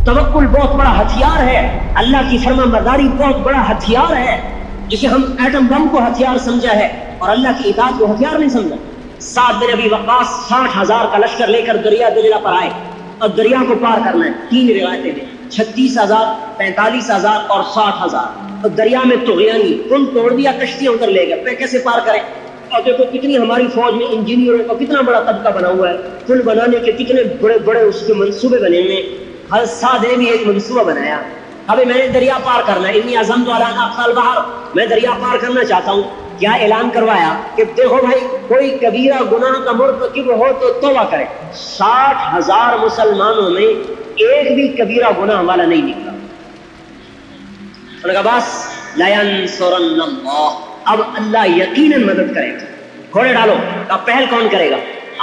توکل بہت بڑا ہتھیار ہے، اللہ کی فرما برداری بہت بڑا ہتھیار ہے، جسے ہم ایٹم بم کو ہتھیار سمجھا ہے اور اللہ کی اطاعت کو ہتھیار نہیں سمجھا۔ سعد بن ابی وقاص 60,000 کا لشکر لے کر دریا دجلہ پر آئے اور دریا کو پار کرنا ہے۔ 3 روایتیں ہیں، 36,000، 45,000 اور 60,000۔ اور دریا میں طغیانی پل توڑ دیا، کشتیاں ادھر لے گئے، کیسے پار کریں؟ اور دیکھو کتنی ہماری فوج میں انجینئروں کا کتنا بڑا طبقہ بنا ہوا ہے، پل بنانے کے کتنے بڑے بڑے اس کے منصوبے بنے ہوئے۔ حضرت سعد نے بھی ایک منصوبہ بنایا، ابھی میں نے دریا پار کرنا ہے، انی عزمت علی ان اقطع البحر، میں دریا پار کرنا چاہتا ہوں۔ کیا اعلان کروایا کہ دیکھو بھائی کوئی کبیرہ گناہ کا مرتکب ہو تو توبہ کرے۔ 60,000 مسلمانوں میں ایک بھی کبیرہ گناہ والا نہیں نکلا۔ انہوں نے کہا بس لَيَنْصُرَنَّ اللَّهُ، اب اللہ یقیناً مدد کرے گا۔ گھوڑے ڈالو، کہا پہل کون کرے گا؟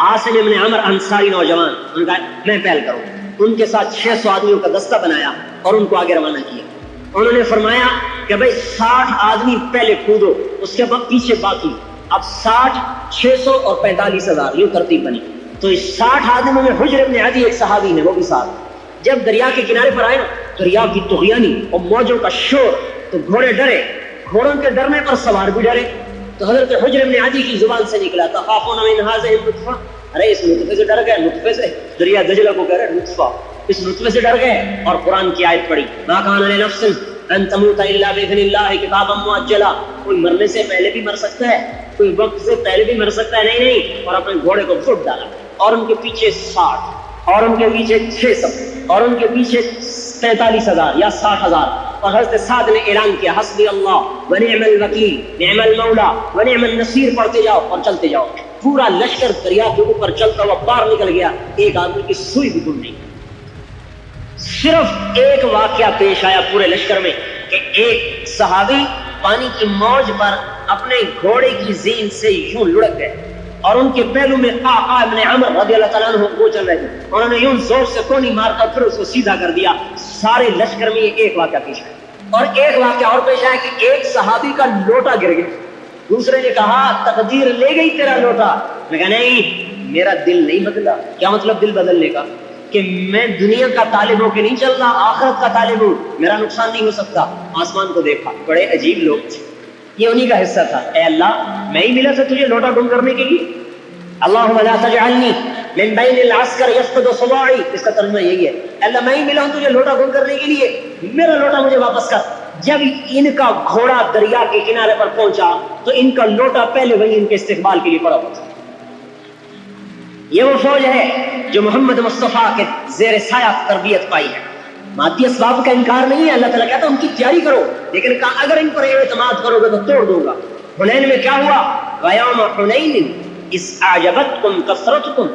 عاصم بن عمر انصاری نوجوان، انہوں نے کہا میں پہل کروں۔ ان کے ساتھ 600 آدمیوں کا دستہ بنایا اور ان کو آگے روانہ کیا۔ انہوں نے فرمایا کہ بھئی 60 آدمی پہلے کودو، اس کے بعد پیچھے باقی۔ اب 60، 600 اور 45,000 یوں ترتیب بنی۔ تو اس 60 آدمیوں میں حجر بن عدی ایک صحابی نے، وہ بھی ساتھ۔ جب دریا کے کنارے پر آئے نا، دریا کی طغیانی اور موجوں کا شور، تو گھوڑے ڈرے، گھوڑوں کے ڈرنے پر سوار بھی ڈرے۔ تو حضرت حجر بن عدی کی زبان سے نکلا تھا خافون من هذه النطفہ، ارے اس نطفے سے ڈر گئے، نطفے سے، دریا دجلہ کو کہہ رہے نطفہ، اس نطفے سے ڈر گئے۔ اور قرآن کی آیت پڑھی، ما کان لنفس ان تموت الا باذن اللہ کتابا مؤجلا، کوئی مرنے سے پہلے بھی مر سکتا ہے، کوئی وقت سے پہلے بھی مر سکتا ہے، نہیں۔ اور اپنے گھوڑے کو فٹ ڈالا اور ان کے پیچھے 60 اور ان کے پیچھے 600 اور ان کے پیچھے 45,000 یا 60,000۔ اور حضرت سعد نے اعلان کیا حسبی اللہ ونعم الوکیل نعم المولا ونعم النصیر، پڑھتے جاؤ اور چلتے جاؤ۔ پورا لشکر دریا کے اوپر چلتا ہوا باہر نکل گیا، ایک آدمی کی سوئی بھی گم نہیں۔ صرف ایک واقعہ پیش آیا پورے لشکر میں کہ ایک صحابی پانی کی موج پر اپنے گھوڑے کی زین سے یوں لڑک گئے اور ان کے پہلو میں قعقاع ابن عمر رضی اللہ تعالیٰ عنہ وہ چل رہے تھے، انہوں نے یوں زور سے کونی مار کر پھر اس کو سیدھا کر دیا۔ سارے لشکر میں یہ ایک واقعہ پیش آیا۔ اور ایک واقعہ اور پیش آیا کہ ایک صحابی کا لوٹا گر گیا، دوسرے نے کہا تقدیر لے گئی تیرا لوٹا، میں کہا نہیں میرا دل نہیں بدلا۔ کیا مطلب دل بدلنے کا؟ کہ میں دنیا کا طالب ہو کے نہیں چل رہا، آخرت کا طالب ہوں، میرا نقصان نہیں ہو سکتا۔ آسمان کو دیکھا، بڑے عجیب لوگ تھے، یہ انہی کا حصہ تھا۔ اے اللہ میں ہی ملا تھا تجھے لوٹا گم کرنے کے لیے؟ اللہم لا تجعلنی من بین العسکر یفقد صباعی، اس کا ترجمہ یہی ہے، اللہ میں ہی ملا ہوں تجھے لوٹا گم کرنے کے لیے، میرا لوٹا مجھے واپس کر۔ جب ان کا گھوڑا دریا کے کنارے پر پہنچا تو ان کا لوٹا پہلے وہی ان کے استقبال کے لیے پڑا ہوا تھا۔ یہ وہ فوج ہے جو محمد مصطفیٰ کے زیر سایہ تربیت پائی ہے۔ مادی اسباب کا انکار نہیں ہے، اللہ تعالیٰ کہتا ہے ان کی تیاری کرو، لیکن کہا اگر ان پر اعتماد کرو گے تو توڑ دوں گا۔ حنین میں کیا ہوا؟ وَيَوْمَ حُنَيْنٍ إِذْ أَعْجَبَتْكُمْ كَثْرَتُكُمْ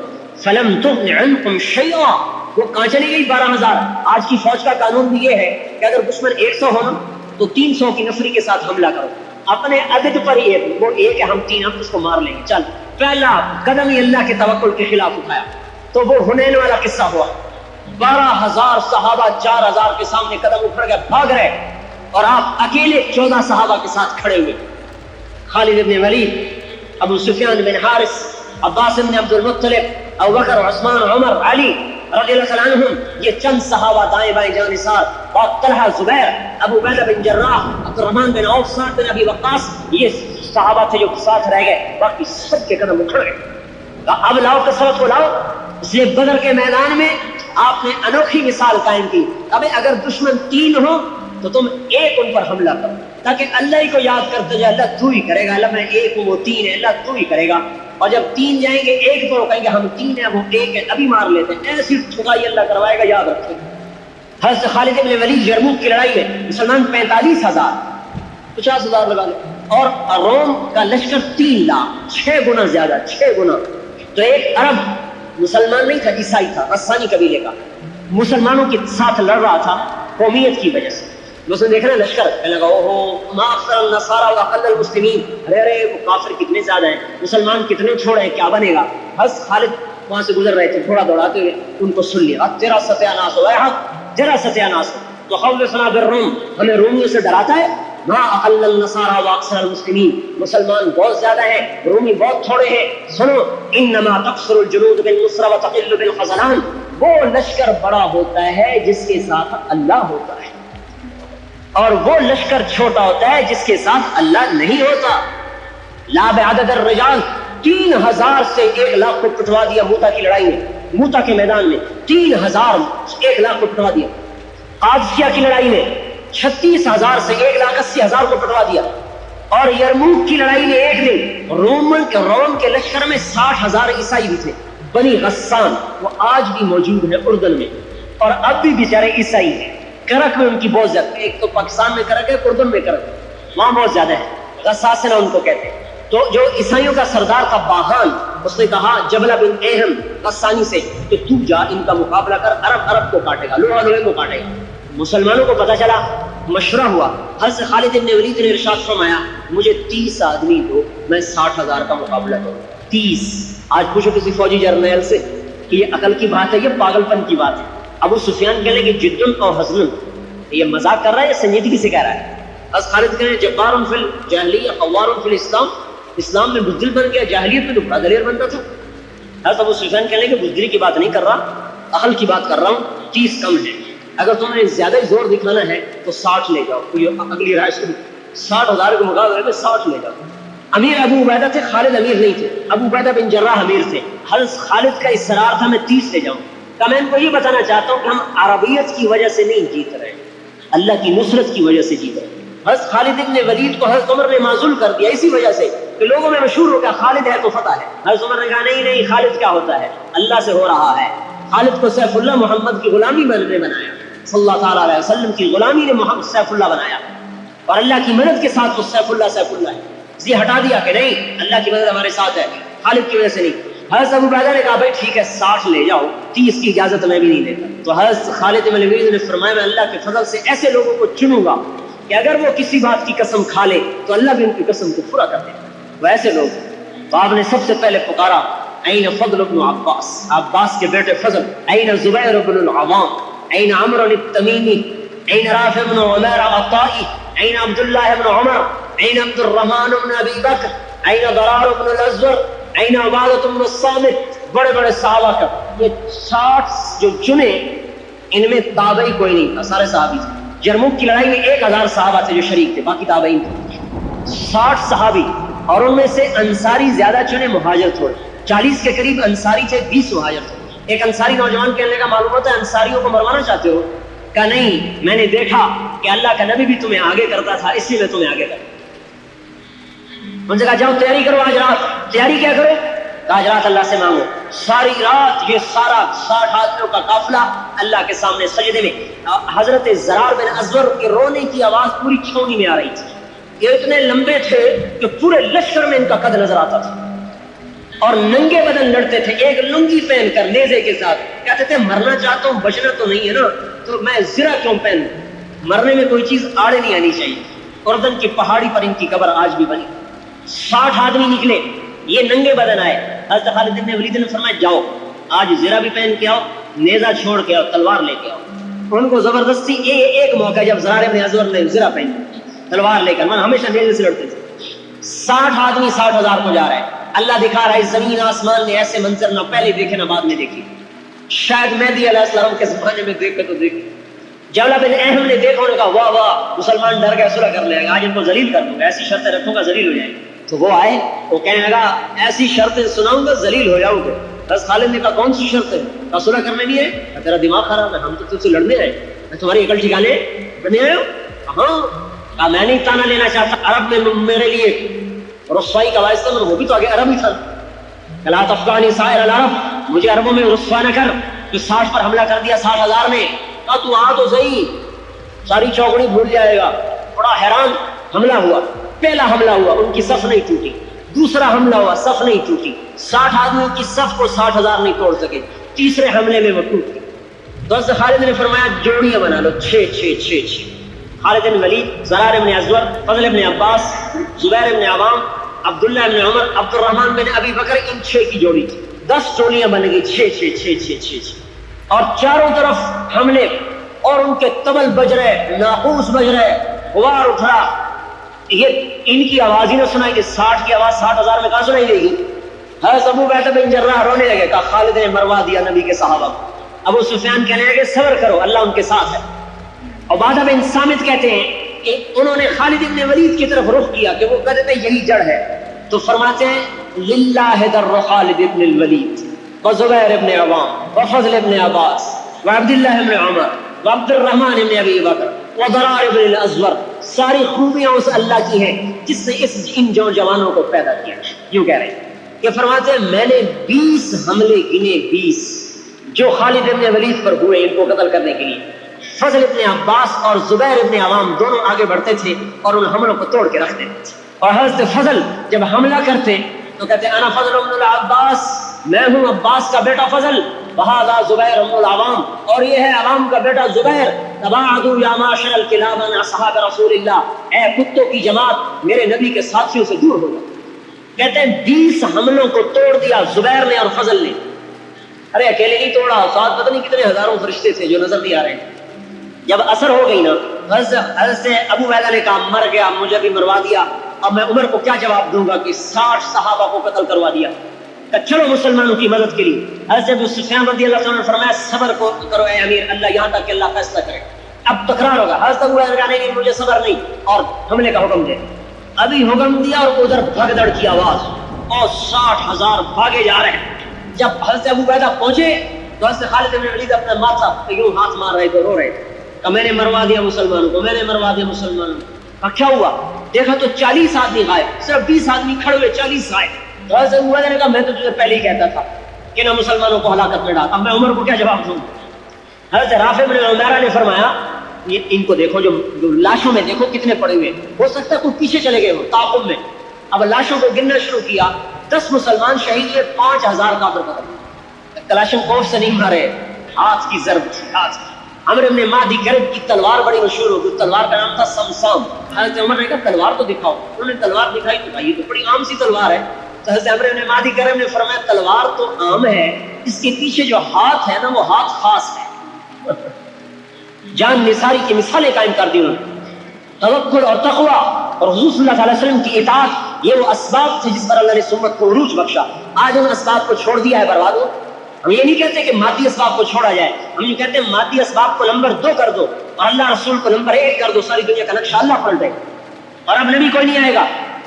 فَلَمْ تُغْنِ عَنْكُمْ شَيْئًا، وہ کہاں چلی گئی 12,000۔ آج کی فوج کا قانون بھی یہ ہے کہ اگر دشمن 100 ہونا تو 300 کی نفری کے ساتھ حملہ کرو، اپنے عدد پر ہی وہ ایک ہے، ہم 3 ہم اس کو مار لیں گے۔ چل پہلا قدم ہی اللہ کے توکل کے خلاف اٹھایا تو وہ حنین والا قصہ ہوا۔ 12,000 صحابہ 4,000 کے سامنے قدم اٹھ گئے، بھاگ رہے، اور آپ اکیلے 14 صحابہ کے ساتھ کھڑے ہوئے۔ خالد بن ولید، ابو سفیان بن حارث، عباس بن عبد المطلب، ابو بکر، عثمان، عمر، علی رضی اللہ تعالیٰ عنہم، یہ چند صحابہ دائیں بائیں جانثار، اور طلحہ، زبیر، ابو عبیدہ بن جراح، عبد الرحمن بن عوف، سعد بن ابی وقاص، یہ صحابہ تھے جو ساتھ رہ گئے، باقی سب کے قدم اٹھ گئے۔ اب لاؤ کثرت کو لاؤ۔ اس لیے بدر کے میدان میں آپ نے انوکھی مثال قائم کی، اب اگر دشمن 3 ہو تو تم ایک ان پر حملہ کرو تاکہ اللہ ہی کو یاد کرتے جائے، اللہ تو ہی کرے گا، اللہ میں 1 ہوں وہ 3 ہے، اللہ تو ہی کرے گا۔ اور جب 3 جائیں گے 1 تو کہیں گے ہم 3 ہیں وہ 1 ہے، ابھی مار لیتے ہیں، ایسی ٹھکائی اللہ کروائے گا، یاد رکھیں۔ حضرت خالد بن ولید یرموک کی لڑائی میں مسلمان 45,000، 50,000 لگا لیں، اور روم کا لشکر 3 لاکھ، 6 گنا زیادہ، 6 گنا۔ تو ایک عرب مسلمان نہیں تھا، عیسائی تھا، غسانی قبیلے کا، مسلمانوں کے ساتھ لڑ رہا تھا قومیت کی وجہ سے۔ اس نے دیکھا نا لشکر، کہنے لگا اوہو ما اکثر النصارى واقل المسلمین، ارے وہ کافر کتنے زیادہ ہیں، مسلمان کتنے چھوڑے ہیں، کیا بنے گا؟ حضرت خالد وہاں سے گزر رہے تھے گھوڑا دوڑاتے ہوئے، ان کو سن لیا، تیرا ستیاناس ہو، اے حق تیرا ستیاناس ہو، تو خوفنا بالروم، ہمیں رومیوں سے ڈراتا ہے۔ ما اقل النصارى واکثر المسلمین، مسلمان بہت زیادہ ہیں، رومی بہت تھوڑے ہیں۔ سنو انما تقصر الجنود بالنصر وتقل بالخذلان، وہ لشکر بڑا ہوتا ہے جس کے ساتھ اللہ ہوتا ہے، اور وہ لشکر چھوٹا ہوتا ہے جس کے ساتھ اللہ نہیں ہوتا۔ لا بعدد الرجال، 3000 سے 1 لاکھ کو پٹوا دیا موتا کی لڑائی میں، موتا کے میدان میں 3000 1 لاکھ کو پٹوا دیا۔ قادسیہ کی لڑائی میں 36,000 سے 1,80,000 کو پٹوا دیا۔ اور یرموک کی لڑائی میں ایک دن روم کے لشکر میں 60,000 عیسائی بھی تھے، بنی غسان، وہ آج بھی موجود ہے اردن میں، اور اب بھی بیچارے عیسائی ہیں۔ کرک میں ان کی بہت زیادہ، ایک تو پاکستان میں کرک ہے، اردن میں کرک ہے، وہاں بہت زیادہ ہے، غساسنہ ان کو کہتے ہیں۔ تو جو عیسائیوں کا سردار تھا باہان، اس نے کہا جبلہ بن اہم غسانی سے کہ تو جا ان کا مقابلہ کر، عرب کو کاٹے گا، لوہا لوہے کو کاٹے گا۔ مسلمانوں کو پتہ چلا، مشورہ ہوا، حضرت خالد بن ولید نے ارشاد فرمایا مجھے 30 آدمی دو، میں 60,000 کا مقابلہ کروں۔ 30! آج پوچھو کسی فوجی جرنیل سے کہ یہ عقل کی بات ہے، یہ پاگل پن کی بات ہے۔ ابو سفیان کہنے کہ جدن اور حزن، یہ مذاق کر رہا ہے یا سنجیدگی سے کہہ رہا ہے؟ حضرت خالد کہنے جبار فی الجاہلیہ قوار فی الاسلام، اسلام میں بزدل بن گیا، جاہلیت میں تو بڑا دلیر بنتا تھا۔ حضرت ابو سفیان کہنے کہ بزدلی کی بات نہیں کر رہا، عقل کی بات کر رہا ہوں، 30 کم ہے، اگر تم نے زیادہ ہی زور دکھانا ہے تو 60 لے جاؤ۔ کوئی اگلی رائے سنو، 60,000 کے مقابلے میں 60 لے جاؤ۔ امیر ابو عبیدہ تھے، خالد امیر نہیں تھے، ابو عبیدہ بن جراح امیر تھے۔ حضرت خالد کا اصرار تھا میں 30 لے جاؤں۔ کہ میں ان کو یہ بتانا چاہتا ہوں کہ ہم عربیت کی وجہ سے نہیں جیت رہے، اللہ کی نصرت کی وجہ سے جیت رہے ہیں۔ حضرت خالد ابن ولید کو حضرت عمر نے معزول کر دیا اسی وجہ سے کہ لوگوں میں مشہور ہو گیا خالد ہے تو فتح ہے۔ حضرت عمر نے کہا نہیں نہیں، خالد کیا ہوتا ہے، اللہ سے ہو رہا ہے۔ خالد کو سیف اللہ محمد کی غلامی نے بنایا، صلی اللہ تعالیٰ علیہ وسلم کی غلامی نے محمد سیف اللہ بنایا، اور اللہ کی مدد کے ساتھ وہ سیف اللہ ہے۔ یہ ہٹا دیا کہ نہیں اللہ کی مدد ہمارے ساتھ ہے، خالد کی وجہ سے نہیں۔ حضرت ابو عبیدہ نے کہا بھائی ٹھیک ہے 60 لے جاؤ، 30 کی اجازت میں بھی نہیں دیتا۔ تو حضرت خالد بن ولید نے فرمایا میں اللہ کے فضل سے ایسے لوگوں کو چنوں گا کہ اگر وہ کسی بات کی قسم کھا لے تو اللہ بھی ان کی قسم کو پورا کر دے گا، وہ ایسے لوگ۔ تو آپ نے سب سے پہلے پکارا این فضل بن عباس، عباس کے بیٹے فضل، این زبیر بن العوام، این عمرو التمیمی، این رافع بن عمیر الطائی، این عبداللہ بن عمر، این عبد الرحمن بن ابی بکر، این ضرار بن الازور، این عبادۃ بن الصامت۔ بڑے بڑے صحابہ کا یہ 60 جو چنے، ان میں تابعی کوئی نہیں تھا، سارے صحابی تھے۔ یرموک کی لڑائی میں 1000 صحابہ تھے جو شریک تھے، باقی تابعین تھے۔ 60 صحابی، اور ان میں سے انصاری زیادہ چنے، مہاجر تھوڑے، 40 کے قریب انصاری تھے، 20 مہاجر تھے۔ ایک انصاری نوجوان کہنے کا معلوم ہوتا ہے انصاریوں کو مروانا چاہتے ہو؟ کہا نہیں، میں نے دیکھا کہ اللہ کا نبی بھی تمہیں آگے کرتا تھا، اس لیے میں تمہیں آگے کرتا۔ ان سے کہا جاؤ تیاری کرو، آج رات تیاری کیا کرو؟ آج رات اللہ سے مانگو۔ ساری رات یہ سارا 60 آدمیوں کا قافلہ اللہ کے سامنے سجدے میں۔ حضرت زرار بن ازور کے رونے کی آواز پوری چھاؤنی میں آ رہی تھی، یہ اتنے لمبے تھے کہ پورے لشکر میں ان کا قد نظر آتا تھا، اور ننگے بدن لڑتے تھے، ایک لنگی پہن کر نیزے کے ساتھ۔ کہتے تھے مرنا چاہتا ہوں، بچنا تو نہیں ہے نا، تو میں زرہ کیوں پہنوں، مرنے میں کوئی چیز آڑے نہیں آنی چاہیے۔ اردن کی پہاڑی پر ان کی قبر آج بھی بنی۔ 60 آدمی نکلے، یہ ننگے بدن آئے۔ حضرت خالد بن ولید نے فرمایا جاؤ آج زرہ بھی پہن کے آؤ، نیزہ چھوڑ کے آؤ، تلوار لے کے آؤ۔ ان کو زبردستی ایک موقع جب زرار بن ازور نے زرہ پہن تلوار لے کر، من ہمیشہ نیزے سے لڑتے تھے۔ 60 آدمی 60,000 کو جا رہے ہیں۔ اللہ دکھا رہا ہے زمین آسمان نے ایسے منظر نہ پہلے دیکھے نہ بعد میں دیکھی، شاید مہدی علیہ السلام کے زمانے میں دیکھے تو دیکھے۔ جبلہ بن اہم نے دیکھا، انہوں نے کہا واہ واہ مسلمان ڈر گئے، صلح کر لے گا، آج ان کو ذلیل کر دوں گا، ایسی شرطیں رکھوں گا ذلیل ہو جائیں گے۔ تو وہ آئے، وہ کہنے لگا ایسی شرطیں سناؤں گا ذلیل ہو جاؤ گے۔ بس خالد نے کہا کون سی شرط ہے؟ کہا صلح کرنے نہیں ہے، تیرا دماغ خراب ہے، ہم تو تجھ سے لڑنے آئے، میں تمہاری عقل ٹھکانے بنے آئے ہو؟ ہاں۔ کہا میں نہیں تانا لینا چاہتا، عرب میں میرے لیے رسوائی کا باعث تھا، وہ بھی تو آگے عرب ہی تھا۔ لا تفقانی سائر العرب، مجھے عربوں میں رسوا نہ کر۔ تو 60 پر حملہ کر دیا 60,000 نے۔ کہا تو آ تو صحیح، ساری چوکڑی بھول جائے گا۔ بڑا حیران، حملہ ہوا، پہلا حملہ ہوا، ان کی صف نہیں ٹوٹی، دوسرا حملہ ہوا، صف نہیں ٹوٹی، 60 آدمیوں کی صف کو 60,000 نہیں توڑ سکے، تیسرے حملے میں وہ ٹوٹ گئی۔ تو حضرت خالد نے فرمایا جوڑیاں بنا لو، 6 خالد بن ولید، زرار بن ازور، فضل بن عباس، زبیر بن عوام، عبداللہ بن عمر، عبد الرحمن بن ابی بکر، ان 6 کی جوڑی تھی۔ 10 ٹولیاں بن گئی، 6 اور چاروں طرف حملے، اور ان کے طبل بج رہے، ناقوس بج رہے، غبار اٹھ رہا۔ یہ ان کی آواز ہی نہ سنائی دے، 60 کی آواز 60,000 میں کہاں سنائی دے گی؟ حضرت ابو عبیدہ بن جراح رونے لگے، کہا خالد نے مروا دیا نبی کے صحابہ کو، ابو سفیان کہنے لگے صبر کرو اللہ ان کے ساتھ ہے. عبادہ بن صامت کہتے ہیں کہ انہوں نے خالد ابن ولید کی طرف رخ کیا کہ وہ کہتے تھے یہی جڑ ہے, تو فرماتے ہیں للہ در خالد ابن الولید وزبیر ابن عوام وفضل ابن عباس وعبداللہ ابن عمر وعبد الرحمن ابن ابی بکر وضرار ابن الازور, ساری خوبیاں اس اللہ کی ہیں جس نے ان جوانوں کو پیدا کیا. یوں کہہ رہے ہیں کہ فرماتے ہیں میں نے 20 حملے گنے, 20 جو خالد ابن ولید پر ہوئے ان کو قتل کرنے کے لیے. فضل ابن عباس اور زبیر ابن عوام دونوں آگے بڑھتے تھے اور ان حملوں کو توڑ کے رکھتے تھے. اور حضرت فضل جب حملہ کرتے تو کہتے انا فضل ابن العباس, میں ہوں عباس کا بیٹا فضل, وہذا زبیر ابن العوام, اور یہ ہے عوام کا بیٹا زبیر. تباعدوا یا معاشر الکلاب عن اصحاب رسول اللہ, اے کتوں کی جماعت میرے نبی کے ساتھیوں سے دور ہو جاؤ. کہتے ہیں 20 حملوں کو توڑ دیا زبیر نے اور فضل نے. ارے اکیلے نہیں توڑا, ساتھ پتہ نہیں کتنے ہزاروں فرشتے تھے جو نظر نہیں آ رہے ہیں. جب اثر ہو گئی نا, حضرت ابو عبیدہ نے کہا مر گیا, مجھے بھی مروا دیا, اب میں عمر کو کیا جواب دوں گا کہ 60 صحابہ کو قتل کروا دیا. کہ چلو مسلمانوں کی مدد کے لیے. حضرت ابو سفیان رضی اللہ عنہ نے فرمایا صبر کو کرو اے امیر, اللہ یہاں تک کہ اللہ فیصلہ کرے. اب تکرار ہوگا. حضرت ابو عبیدہ نے کہا مجھے صبر نہیں, اور حملے کا حکم دے. ابھی حکم دیا اور ادھر بھگدڑ کی آواز اور 60,000 بھاگے جا رہے ہیں. جب حضرت ابو عبیدہ پہنچے تو حضرت خالد بن ولید اپنا ماتھا یوں ہاتھ مار رہے تھے, رو رہے تھے کہ میں نے مروا دیا مسلمانوں کو, میں نے مروا دیا مسلمانوں کو. کیا ہوا؟ دیکھا تو 40 آدمی غائب, صرف 20 آدمی کھڑے ہوئے, 40 غائب. تو حضرت ابو عبیدہ نے کہا میں تو تجھے پہلے ہی کہتا تھا کہ نہ مسلمانوں کو ہلاکت میں ڈال, اب میں عمر کو کیا جواب دوں. حضرت رافع بن عمیرہ نے فرمایا یہ ان کو دیکھو, جو لاشوں میں دیکھو کتنے پڑے ہوئے, ہو سکتا ہے کوئی پیچھے چلے گئے ہو تعاقب میں. اب لاشوں کو گننا شروع کیا, 10 مسلمان شہید ہوئے, 5,000 کافر قتل. کلاشن کوف سے نہیں مارے, ہاتھ کی ضرب تھی, ہاتھ کی. عمرو ابن مہدی کرب کی تلوار بڑی مشہور ہو گئی, تلوار کا نام تھا سمسام. حضرت عمر نے کہا تلوار تو دکھاؤ, انہوں نے تلوار دکھائی تو کہا یہ تو بڑی عام سی تلوار ہے. تو حضرت عمرو ابن مہدی کرب نے فرمایا تلوار تو عام ہے, اس کے پیچھے جو ہاتھ ہے نا وہ ہاتھ خاص ہے. جان نثاری کی مثالیں قائم کر دی انہوں نے. توکل اور تقوی اور حضور صلی اللہ علیہ وسلم کی اطاعت, یہ وہ اسباب تھے جس پر اللہ نے امت کو عروج بخشا. آج ان اسباب کو چھوڑ دیا ہے, برباد ہو. ہم یہ نہیں کہتے کہ مادی اسباب کو چھوڑا جائے, ہم یہ کہتے ہیں مادی اسباب کو نمبر 2 کر دو اور اللہ رسول کو نمبر 1 کر دو, ساری دنیا کا نقشہ اللہ پلٹ دے. اور اب نبی کوئی نہیں آئے گا,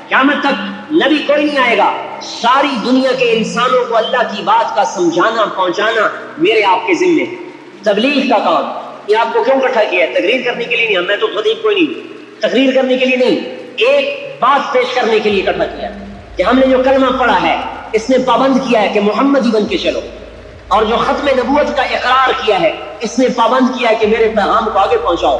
قیامت تک نبی کوئی نہیں آئے گا. ساری دنیا کے انسانوں کو اللہ کی بات کا سمجھانا پہنچانا میرے آپ کے ذمے ہے. تبلیغ کا کام یہ آپ کو کیوں اکٹھا کیا ہے؟ تقریر کرنے کے لیے نہیں, میں تو خطیب کوئی نہیں, تقریر کرنے کے لیے نہیں, ایک بات پیش کرنے کے لیے اکٹھا کیا کہ ہم نے جو کلمہ پڑھا ہے اس نے پابند کیا ہے کہ محمدی بن کے چلو, اور جو ختم نبوت کا اقرار کیا ہے اس نے پابند کیا ہے کہ میرے پیغام کو آگے پہنچاؤ.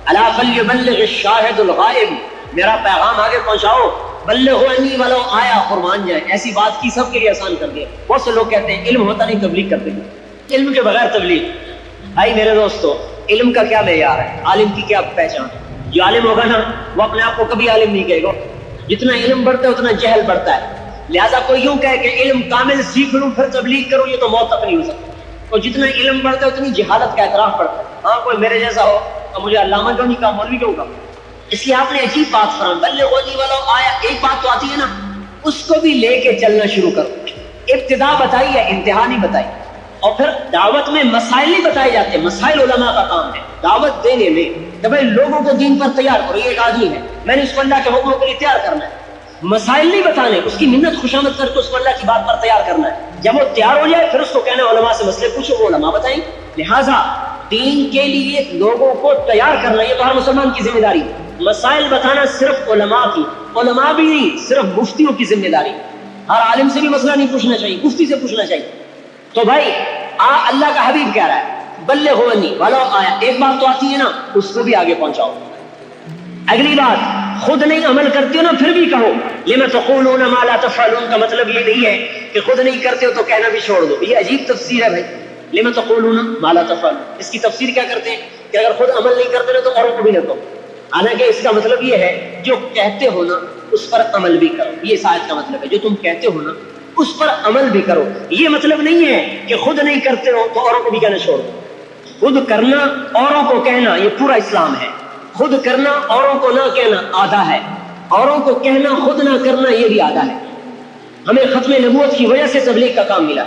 الا فلیبلغ الشاہد الغائب, میرا پیغام آگے پہنچاؤ. بلغوا انی ولو آیا, قربان جائے. ایسی بات کی سب کے لیے آسان کر دیا. بہت سے لوگ کہتے ہیں علم ہوتا نہیں تبلیغ کرتے ہیں, علم کے بغیر تبلیغ. بھائی میرے دوستو, علم کا کیا معیار ہے, عالم کی کیا پہچان ہے؟ جو عالم ہوگا نا وہ اپنے آپ کو کبھی عالم نہیں کہے گا. جتنا علم بڑھتا ہے اتنا جہل بڑھتا ہے. لہذا کوئی یوں کہے کہ علم کامل سیکھ لوں پھر تبلیغ کروں, یہ تو موت تک نہیں ہو سکتا. اور جتنا علم بڑھتا ہے اتنی جہالت کا اعتراف بڑھتا ہے. ہاں کوئی میرے جیسا ہو تو مجھے علامہ کیوں نہیں کہا, مولوی کیوں کہا. اس لیے آپ نے عجیب بات فرمائی, بلغونی ولو آیا. ایک بات تو آتی ہے نا, اس کو بھی لے کے چلنا شروع کرو. ابتدا بتائی ہے, انتہا نہیں بتائی. اور پھر دعوت میں مسائل نہیں بتائے جاتے, مسائل علماء کا کام ہے. دعوت دینے میں کہ بھائی لوگوں کو دین پر تیار کرو, یہ ایک آدمی ہے, میں نے اس کو اللہ کے حکموں کے لیے تیار کرنا ہے. مسائل نہیں بتانے, اس کی منت خوشامد کر کے اس کو اللہ کی بات پر تیار کرنا ہے. جب وہ تیار ہو جائے پھر اس کو کہنا ہے علماء سے مسئلے پوچھو, وہ علماء بتائیں. لہٰذا دین کے لیے لوگوں کو تیار کرنا یہ تو ہر مسلمان کی ذمہ داری ہے. مسائل بتانا صرف علماء کی, علماء بھی نہیں, صرف مفتیوں کی ذمہ داری. ہر عالم سے بھی مسئلہ نہیں پوچھنا چاہیے, مفتی سے پوچھنا چاہیے. تو بھائی اللہ کا حبیب کہہ رہا ہے بلغونی ولو آیا. ایک بات تو آتی ہے نا, اس کو بھی آگے پہنچاؤ. اگلی بات, خود نہیں عمل کرتے ہو نا پھر بھی کہو. لما تقولون ما لا تفعلون کا مطلب یہ نہیں ہے کہ خود نہیں کرتے ہو تو کہنا بھی چھوڑ دو. یہ عجیب تفسیر ہے بھائی. لما تقولون ما لا تفعلون, اس کی تفسیر کیا کرتے ہیں کہ اگر خود عمل نہیں کرتے نا تو اوروں کو بھی نہ کہو. حالانکہ اس کا مطلب یہ ہے جو کہتے ہو نا اس پر عمل بھی کرو. یہ اس آیت کا مطلب ہے, جو تم کہتے ہو نا اس پر عمل بھی کرو. یہ مطلب نہیں ہے کہ خود نہیں کرتے ہو تو اوروں کو بھی کہنا چھوڑ دو. خود کرنا اوروں کو کہنا یہ پورا اسلام ہے. خود کرنا اوروں کو نہ کہنا آدھا ہے, اوروں کو کہنا خود نہ کرنا یہ بھی آدھا ہے. ہمیں ختم نبوت کی وجہ سے تبلیغ کا کام ملا.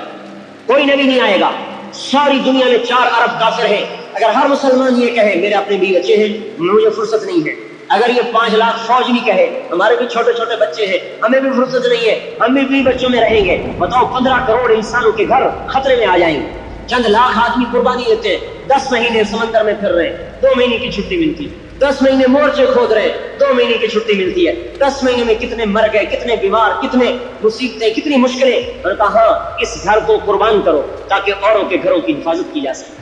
کوئی نبی نہیں آئے گا, ساری دنیا میں 4 ارب کافر ہیں، اگر ہر مسلمان یہ کہے میرے اپنے بیوی بچے ہیں، مجھے فرصت نہیں ہے، اگر یہ 5 لاکھ فوج بھی کہے ہمارے بھی چھوٹے چھوٹے بچے ہیں، ہمیں بھی فرصت نہیں ہے، ہم بھی بچوں میں رہیں گے، بتاؤ 15 کروڑ انسانوں کے گھر خطرے میں آ جائیں گے، چند لاکھ آدمی قربانی دیتے ہیں، 10 مہینے سمندر میں پھر رہے ہیں، 2 مہینے کی چھٹی ملتی ہے، 10 مہینے مورچے کھود رہے ہیں، 2 مہینے کی چھٹی ملتی ہے، 10 مہینے میں کتنے مر گئے، کتنے بیمار، کتنے مصیبتیں، کتنی مشکلیں، اور کہا ہاں اس گھر کو قربان کرو تاکہ اوروں کے گھروں کی حفاظت کی جا سکے۔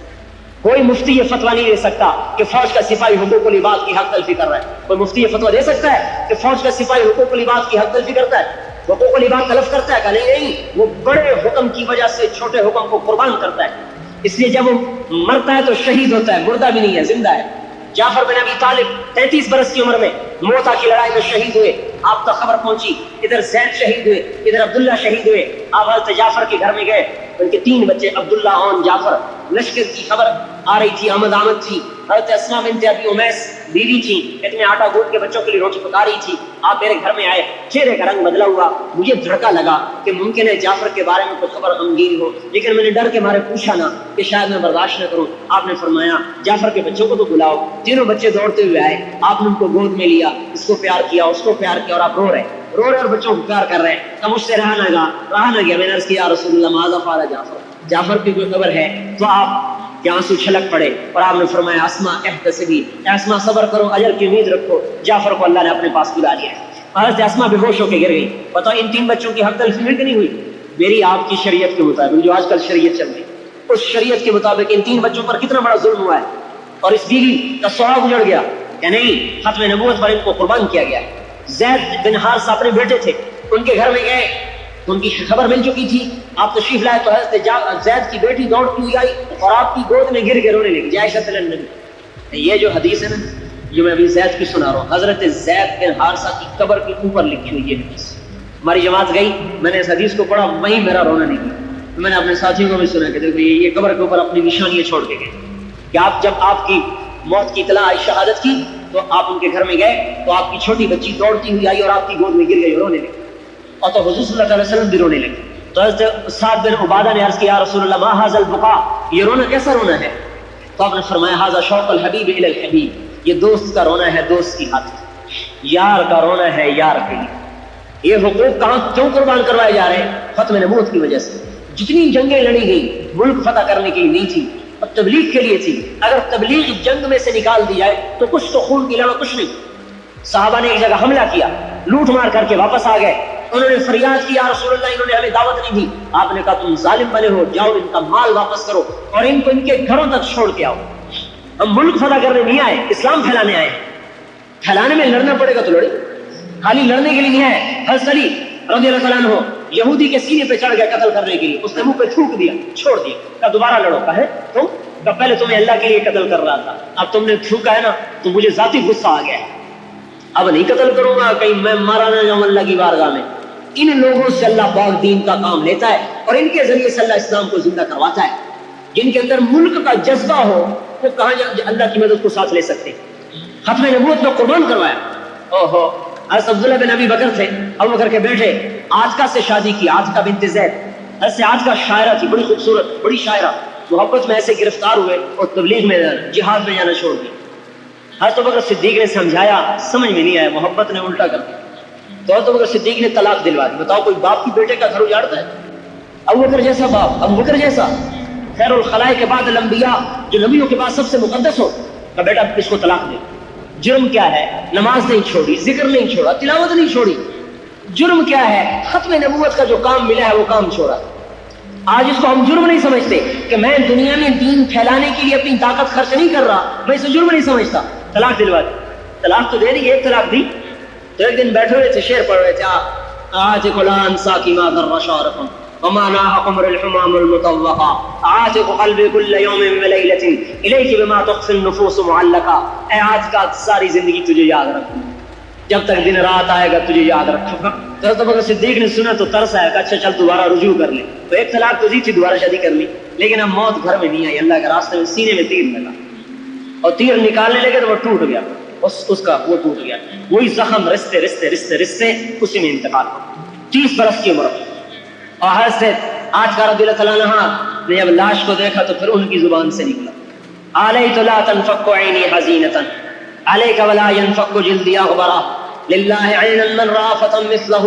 کوئی مفتی یہ فتویٰ نہیں دے سکتا کہ فوج کا سپاہی حقوق العباد کی حق تلفی کر رہا ہے، کوئی مفتی یہ فتویٰ دے سکتا ہے کہ فوج کا سپاہی حقوق العباد کی حق تلفی کرتا ہے، حقوق العباد تلف کرتا ہے؟ کہ نہیں، وہ بڑے حکم کی وجہ سے چھوٹے حکم کو قربان کرتا ہے، اس لیے جب وہ مرتا ہے تو شہید ہوتا ہے، مردہ بھی نہیں ہے، زندہ ہے۔ جعفر بن ابی طالب 33 برس کی عمر میں موتا کی لڑائی میں شہید ہوئے، آپ تک خبر پہنچی، ادھر زید شہید ہوئے، ادھر عبداللہ شہید ہوئے، آپ حضرت جعفر کے گھر میں گئے، ان کے 3 بچے عبداللہ اور جعفر، لشکر کی خبر آ رہی تھی، آمد تھی، حضرت اسماء بنت ابی امیس بیوی تھی، اتنے آٹا گوندھ کے بچوں کے لیے روٹی پکا رہی تھی، آپ میرے گھر میں آئے، چہرے کا رنگ بدلا ہوا، مجھے دھڑکا لگا کہ ممکن ہے جعفر کے بارے میں کوئی خبر غمگین ہو، لیکن میں نے ڈر کے مارے پوچھا نہ کہ شاید میں برداشت نہ کروں۔ آپ نے فرمایا جعفر کے بچوں کو تو بلاؤ، تینوں بچے دوڑتے ہوئے آئے، آپ نے ان کو گود میں لیا، اس کو پیار کیا، اس کو پیار کیا، اور آپ رو رہے اور بچوں کو پیار کر رہے ہیں۔ اب مجھ سے رہا نہ گیا، میں نے عرض کیا یا رسول اللہ ماذا فعل جعفر کی کوئی خبر ہے؟ تو آپ کے آنسو چھلک پڑے اور آپ نے فرمایا اسماء احتسبی، اسماء صبر کرو، اجر کی امید رکھو، جعفر کو اللہ نے اپنے پاس بلا لیا ہے۔ حضرت اسماء بے ہوش ہو کے گر گئی۔ بتاؤ ان 3 بچوں کی حق تلفی ہوئی کہ نہیں ہوئی؟ میری آپ کی شریعت کے مطابق، جو آج کل شریعت چل رہی، اس شریعت کے مطابق ان 3 بچوں پر کتنا بڑا ظلم ہوا ہے، اور اس بیوی کا سوال گزر گیا کہ نہیں، ختم نبوت پر ان کو قربان کیا گیا۔ زید بن حارثہ اپنے بیٹے تھے، ان کے گھر میں گئے، ان کی خبر مل چکی تھی، آپ تشریف لائے تو حضرت زید کی بیٹی دوڑتی ہوئی آئی اور آپ کی گود میں گر کے رونے لگی، عائشہ النبی۔ یہ جو حدیث ہے نا، جو میں ابھی زید کی سنا رہا ہوں، حضرت زید بن حارثہ کی قبر کے اوپر لکھی ہوئی یہ حدیث۔ ہماری جماعت گئی، میں نے اس حدیث کو پڑھا، وہیں میرا رونا نہیں گیا۔ میں نے اپنے ساتھیوں کو بھی سنا کہ دیکھو یہ قبر کے اوپر اپنی نشانیاں چھوڑ کے گئے کہ آپ جب آپ کی موت کی اطلاع آئی، شہادت کی، تو آپ ان کے گھر میں گئے تو آپ کی چھوٹی بچی دوڑتی ہوئی آئی اور آپ کی گود میں گر گئی اور رونے لگی، اور تو حضور صلی اللہ علیہ وسلم بھی رونے لگے۔ تو حضرت سعد بن عبادہ نے عرض کیا یا رسول اللہ ما ھذا البکا، یہ رونا کیسا رونا ہے؟ تو آپ نے فرمایا ھذا شوق الحبیب الی الحبیب، یہ دوست کا رونا ہے دوست کی خاطر، یار کا رونا ہے یار کے لیے۔ یہ حقوق کہاں کیوں قربان کروائے جا رہے ہیں؟ ختم نبوت کی وجہ سے۔ جتنی جنگیں لڑی گئی ملک فتح کرنے کے لیے نہیں تھی، اور تبلیغ کے لیے تھی۔ اگر تبلیغ جنگ میں سے نکال دی جائے تو کچھ تو خون کے علاوہ کچھ نہیں۔ صحابہ نے ایک جگہ حملہ کیا، لوٹ مار کر کے واپس آ گئے، انہوں نے فریاد کی یا رسول اللہ انہوں نے ہمیں دعوت نہیں دی، آپ نے کہا تم ظالم بنے ہو، جاؤ ان کا مال واپس کرو اور ان کو ان کے گھروں تک چھوڑ کے آؤ۔ ہم ملک فتح کرنے نہیں آئے، اسلام پھیلانے آئے۔ پھیلانے میں لڑنا پڑے گا تو لڑے، خالی لڑنے کے لیے نہیں ہے۔ حضرت علی رضی اللہ تعالیٰ عنہ یہودی کے سینے پہ چڑھ گئے قتل کرنے کے لیے، اس نے منہ پہ تھوک دیا، چھوڑ دیا، کہا دوبارہ لڑو۔ کہا تم کہ پہلے تمہیں اللہ کے لیے قتل کر رہا تھا، اب تم نے تھوکا ہے نا تو مجھے ذاتی غصہ آ گیا ہے، اب نہیں قتل کروں گا، کہیں میں مارا نہ جاؤں اللہ کی بارگاہ میں۔ ان لوگوں سے اللہ پاک دین کا کام لیتا ہے اور ان کے ذریعے سے اللہ اسلام کو زندہ کرواتا ہے۔ جن کے اندر ملک کا جذبہ ہو وہ کہاں اللہ کی مدد کو ساتھ لے سکتے۔ ختم نبوت میں قربان کروایا۔ اوہو، حضرت عبداللہ بن ابی بکر تھے، ابو بکر کے بیٹے، عاتکہ سے شادی کی، عاتکہ بنت زید۔ حضرت عاتکہ شاعرہ تھی، بڑی خوبصورت، بڑی شاعرہ، محبت میں ایسے گرفتار ہوئے اور تبلیغ میں جہاد میں جانا چھوڑ دیا۔ حضرت ابو بکر صدیق نے سمجھایا، سمجھ میں نہیں آیا، محبت نے الٹا کر دیا، تو حضرت ابو بکر صدیق نے طلاق دلوا دی۔ بتاؤ کوئی باپ کی بیٹے کا گھر اجاڑتا ہے؟ ابو بکر جیسا باپ، ابو بکر جیسا خیر الخلائق کے بعد الانبیاء، جو نبیوں کے بعد سب سے مقدس ہو، کہ بیٹا اس کو طلاق دے۔ جرم کیا ہے؟ نماز نہیں چھوڑی، ذکر نہیں چھوڑا، تلاوت نہیں چھوڑی۔ جرم کیا ہے؟ ختم نبوت کا جو کام ملا ہے وہ کام چھوڑا۔ آج اس کو ہم جرم نہیں سمجھتے کہ میں دنیا میں دین پھیلانے کے لیے اپنی طاقت خرچ نہیں کر رہا، میں اسے جرم نہیں سمجھتا۔ طلاق دلوا دی، طلاق تو دے دی، ایک طلاق دی تو ایک دن بیٹھے ہوئے تھے، شعر پڑھ رہے تھے، آتق الانسا کی ما در شارقم وما ناح قمر الحمام المطوقا عاتق قلبی کل یوم ولیلت الیک بما تخفی النفوس معلقا۔ اے آج کا ساری زندگی تجھے یاد رکھوں، جب تک دن رات آئے گا تجھے یاد رکھوں گا۔ تو حضرت ابوبکر صدیق نے سنا تو ترس آیا کہ اچھا چل دوبارہ رجوع کر لیں۔ تو ایک طلاق تو دی تھی، دوبارہ شادی کر لی، لیکن اب موت گھر میں نہیں آئی، اللہ کے راستے میں سینے میں تیر لگا اور تیر نکالنے لگے تو وہ ٹوٹ گیا، اس کا وہ ٹوٹ گیا، وہی زخم رستے رستے رستے رستے اسی میں انتقال ہو۔ 30 برس کی عمر اور حضرت عاتکہ رضی اللہ تعالیٰ عنہ نے جب لاش کو دیکھا تو پھر ان کی زبان سے نکلا علیت لا تنفق عینی حزینتا علیک ولا ینفق جلدی اغبرا للہ عینا من رافتا مثلہ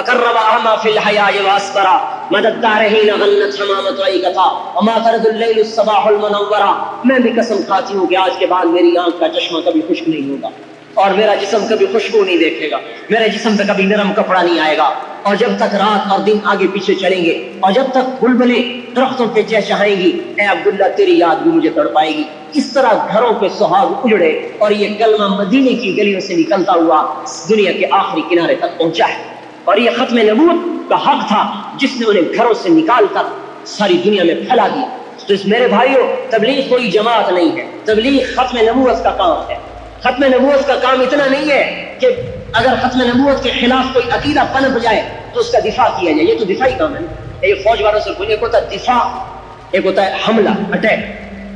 اقرب اعما فی الحیاء واسبرا مدد دارہین غلت حمامت عیقتا وما ترد اللیل الصباح المنورا. میں بھی قسم کھاتی ہوں کہ آج کے بعد میری آنکھ کا چشمہ کبھی خشک نہیں ہوگا اور میرا جسم کبھی خوشبو نہیں دیکھے گا, میرے جسم پہ کبھی نرم کپڑا نہیں آئے گا, اور جب تک رات اور دن آگے پیچھے چلیں گے اور جب تک بلبلیں درختوں پہ چہچہائیں گی, اے عبداللہ تیری یاد بھی مجھے تڑپائے گی. اس طرح گھروں پہ سہاگ اجڑے اور یہ کلمہ مدینے کی گلیوں سے نکلتا ہوا دنیا کے آخری کنارے تک پہنچا ہے. اور یہ ختم نبوت کا حق تھا جس نے انہیں گھروں سے نکال کر ساری دنیا میں پھیلا دیا. تو اس میرے بھائیوں, تبلیغ کوئی جماعت نہیں ہے, تبلیغ ختم نبوت کا کام ہے. ختم نبوت کا کام اتنا نہیں ہے کہ اگر ختم نبوت کے خلاف کوئی عقیدہ پنپ جائے تو اس کا دفاع کیا جائے, یہ تو دفاعی کام ہے. ایک فوج والوں سے ایک ہوتا ہے دفاع, ایک ہوتا ہے حملہ اٹیک.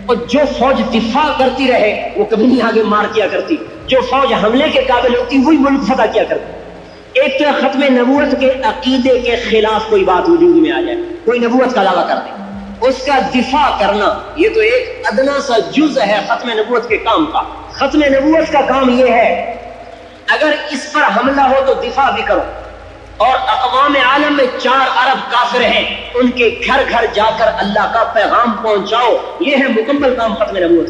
اور جو فوج دفاع کرتی رہے وہ کبھی نہیں آگے مار کیا کرتی, جو فوج حملے کے قابل ہوتی وہی ملک فتح کیا کرتی. ایک تو ختم نبوت کے عقیدے کے خلاف کوئی بات وجود میں آ جائے, کوئی نبوت کا دعویٰ کر دے, اس کا دفاع کرنا یہ تو ایک ادنا سا جز ہے ختم نبوت کے کام کا. ختم نبوت کا کام یہ ہے اگر اس پر حملہ ہو تو دفاع بھی کرو, اور اقوام عالم میں 4 ارب کافر ہیں, ان کے گھر گھر جا کر اللہ کا پیغام پہنچاؤ. یہ ہے مکمل کام ختم نبوت.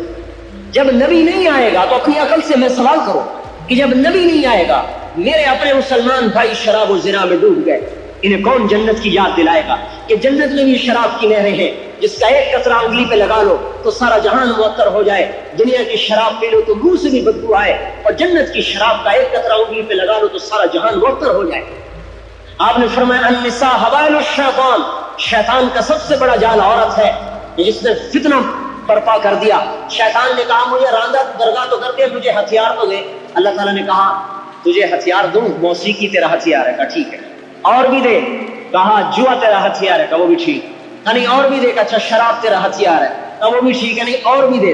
جب نبی نہیں آئے گا تو اپنی عقل سے میں سوال کروں کہ جب نبی نہیں آئے گا, میرے اپنے مسلمان بھائی شراب و زنا میں ڈوب گئے, انہیں کون جنت کی یاد دلائے گا کہ جنت میں بھی شراب کی نہریں ہیں جس کا ایک قطرہ انگلی پہ لگا لو تو سارا جہان معطر ہو جائے. دنیا کی شراب پی لو تو منہ سے بھی بدبو آئے, اور جنت کی شراب کا ایک قطرہ انگلی پہ لگا لو تو سارا جہان معطر ہو جائے. آپ نے فرمایا النساء حبائل الشیطان, شیطان کا سب سے بڑا جال عورت ہے جس نے فتنہ برپا کر دیا. شیطان نے کہا مجھے راندہ درگاہ تو کر دے, مجھے ہتھیار تو دے. اللہ تعالیٰ نے کہا تجھے ہتھیار دوں, موسیقی تیرا ہتھیار ہے. کہا ٹھیک ہے. اور بھی دے. کہا جوا تیرا ہتھیار ہے. کہا وہ بھی ٹھیک. نہیں اور بھی دے. کہا اچھا شراب تیرا ہتھیار ہے. کہا وہ بھی ٹھیک ہے. نہیں اور بھی دے.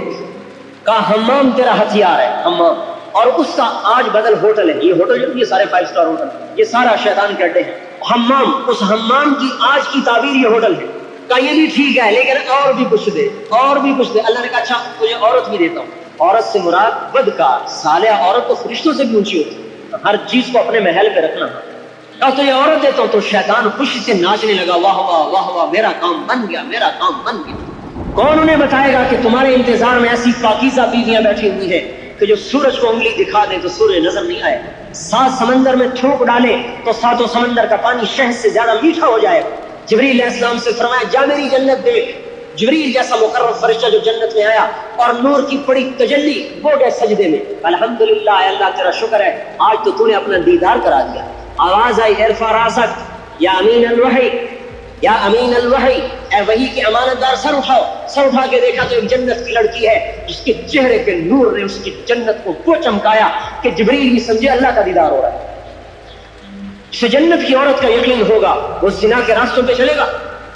کہا حمام تیرا ہتھیار ہے. حمام. اور اس کا آج بدل ہوٹل ہے. یہ ہوٹل جو یہ سارے 5 اسٹار ہوٹل, یہ سارا شیطان کے اڈے ہیں. حمام, اس حمام کی آج کی تعبیر یہ ہوٹل ہے. کہا یہ بھی ٹھیک ہے لیکن اور بھی کچھ دے, اور بھی کچھ دے. اللہ نے کہا اچھا تجھے عورت بھی دیتا ہوں. عورت سے مراد بدکار صالحہ عورت تو فرشتوں سے بھی اونچی ہوتی ہے, ہر چیز کو اپنے محل پہ رکھنا. کہا تجھے عورت دیتا ہوں. تو شیطان خوشی سے ناچنے لگا, واہ واہ واہ واہ, میرا کام بن گیا, میرا کام بن گیا. کون انہیں بتائے گا کہ تمہارے انتظار میں ایسی پاکیزہ بیویاں بیٹھی ہوئی ہیں کہ جو سورج کو انگلی دکھا دے تو سورج نظر نہیں آئے, 7 سمندر میں تھوک ڈالے تو 7 سمندر کا پانی شہد سے زیادہ میٹھا ہو جائے. جبریل علیہ السلام سے فرمایا جا میری جنت دیکھ. جبریل جیسا مقرب فرشتہ جو جنت میں آیا اور نور کی بڑی تجلی, ہو گئے سجدے میں. الحمدللہ اللہ تیرا شکر ہے, آج تو تو نے اپنا دیدار کرا دیا. آواز آئی ارفع راسک یا امین الوحی, یا امین الوحی, اے وحی کے امانت دار سر اٹھاؤ. سر اٹھا کے دیکھا تو ایک جنت کی لڑکی ہے جس کے چہرے کے نور نے اس کی جنت کو وہ چمکایا کہ جبریل بھی سمجھے اللہ کا دیدار ہو رہا ہے. جسے جنت کی عورت کا یقین ہوگا وہ زنا کے راستوں پہ چلے گا,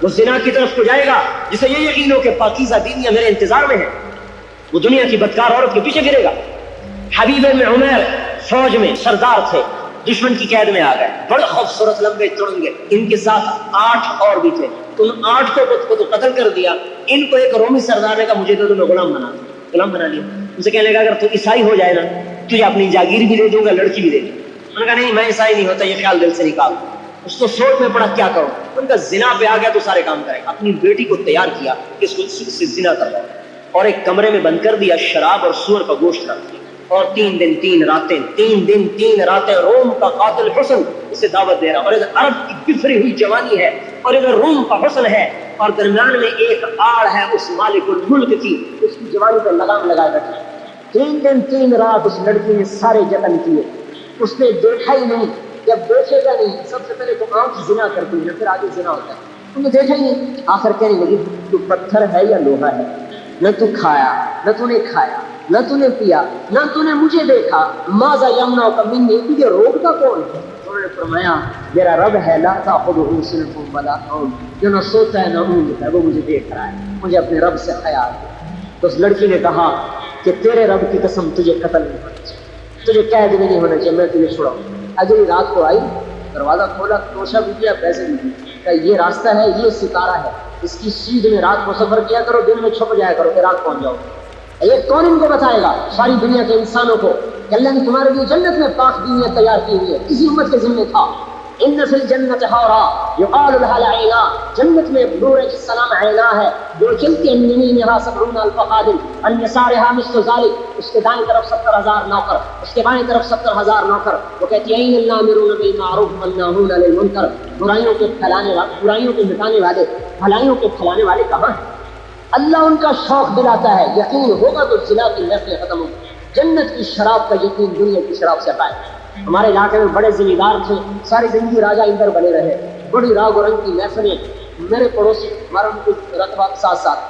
وہ زنا کی طرف کو جائے گا. جسے یہ یقین ہو کہ پاکیزہ بیویاں میرے انتظار میں ہیں, وہ دنیا کی بدکار عورت کے پیچھے پھرے گا. حبیب بن عمیر فوج میں سردار تھے, دشمن کی قید میں آ گئے, بڑے خوبصورت لمبے تڑنگے, ان کے ساتھ 8 اور بھی تھے. ان 8 کو تو قتل کر دیا. ان کو ایک رومی سردار نے کہا مجھے تو میں غلام بنا دیا. غلام بنا لیا. ان سے کہنے لگا اگر تو عیسائی ہو جائے نا تجھے اپنی جاگیر بھی دے دوں گا, لڑکی بھی دے دوں. انہوں نے کہا نہیں میں عیسائی نہیں ہوتا, یہ خیال دل سے نکال. اس کو سوچ میں پڑا کیا کروں. ان کا زنا پہ آ گیا تو سارے کام کرے. اپنی بیٹی کو تیار کیا کہ اس کو سے زنا کرواؤ, اور ایک کمرے میں بند کر دیا, شراب اور سور کا گوشت رکھ دیا, اور 3 دن 3 راتیں روم کا قاتل حسن اسے دعوت دے رہا. اور ادھر عرب کی بفری ہوئی جوانی ہے, اور ادھر روم کا حسن ہے, اور درمیان میں ایک آڑ ہے اس مالک الملک کی, اس کی جوانی پر لگام لگا بیٹھا. 3 دن 3 رات اس لڑکی نے سارے جتن کیے, اس نے دیکھا ہی نہیں. جب دیکھے گا نہیں, سب سے پہلے تو آنکھ زنا کرتی ہے, پھر آگے زنا ہوتا ہے. تم نے دیکھا ہی نہیں. آخر کہنے لگی تو پتھر ہے یا لوہا ہے, نہ تو کھایا نہ تو نے کھایا نہ تو نے پیا نہ تو نے مجھے دیکھا, ماذا یمنع کا منی, تجھے روکتا کون ہے؟ انہوں نے فرمایا میرا رب ہے لا تأخذہ سنۃ ولا نوم, جو نہ سوتا ہے نہ اونگتا ہے, وہ مجھے دیکھ رہا ہے, مجھے اپنے رب سے حیا ہے. تو اس لڑکی نے کہا کہ تیرے رب کی قسم تجھے قتل نہیں ہونا چاہیے, تجھے قید بھی نہیں ہونا چاہیے, میں تجھے چھڑاؤں. اگلی رات کو آئی, دروازہ کھولا, توشہ بھی کیا, پیسے بھی دیے, کہ یہ راستہ ہے, یہ ستارہ ہے, اس کی سیدھ میں رات کو سفر کیا کرو، دن میں چھپ جایا کرو کہ رات پہنچ جاؤ۔ یہ کون ان کو بتائے گا؟ ساری دنیا کے انسانوں کو کہ اللہ نے تمہارے لیے جنت میں پاک دنیا تیار کی ہوئی ہے، کسی امت کے ذمہ تھا۔ ان فی الجنت حورا یقال لها العینا، جنت میں نور جس کا نام عینا ہے، جو چلتی ان یمینها 70 الف خادم، ان یسارها مثل ذلك، اس کے دائیں طرف 70,000 نوکر، اس کے بائیں طرف 70,000 نوکر۔ وہ کہتی ہیں ان الامرون بالمعروف والناهون عن المنکر، برائیوں کے مٹانے والے، بھلائیوں کے پھیلانے والے کہاں ہیں؟ اللہ ان کا شوق دلاتا ہے، یقین ہوگا تو زنا کی نسلیں ختم ہوں، جنت کی شراب کا یقین دنیا کی شراب سے ہٹائے۔ ہمارے علاقے میں بڑے ذمہ دار تھے، ساری زندگی راجہ اندر بنے رہے، بڑی راگ و رنگ کی محفلیں، میرے پڑوسی ہمارا ان کو رتبہ ساتھ ساتھ،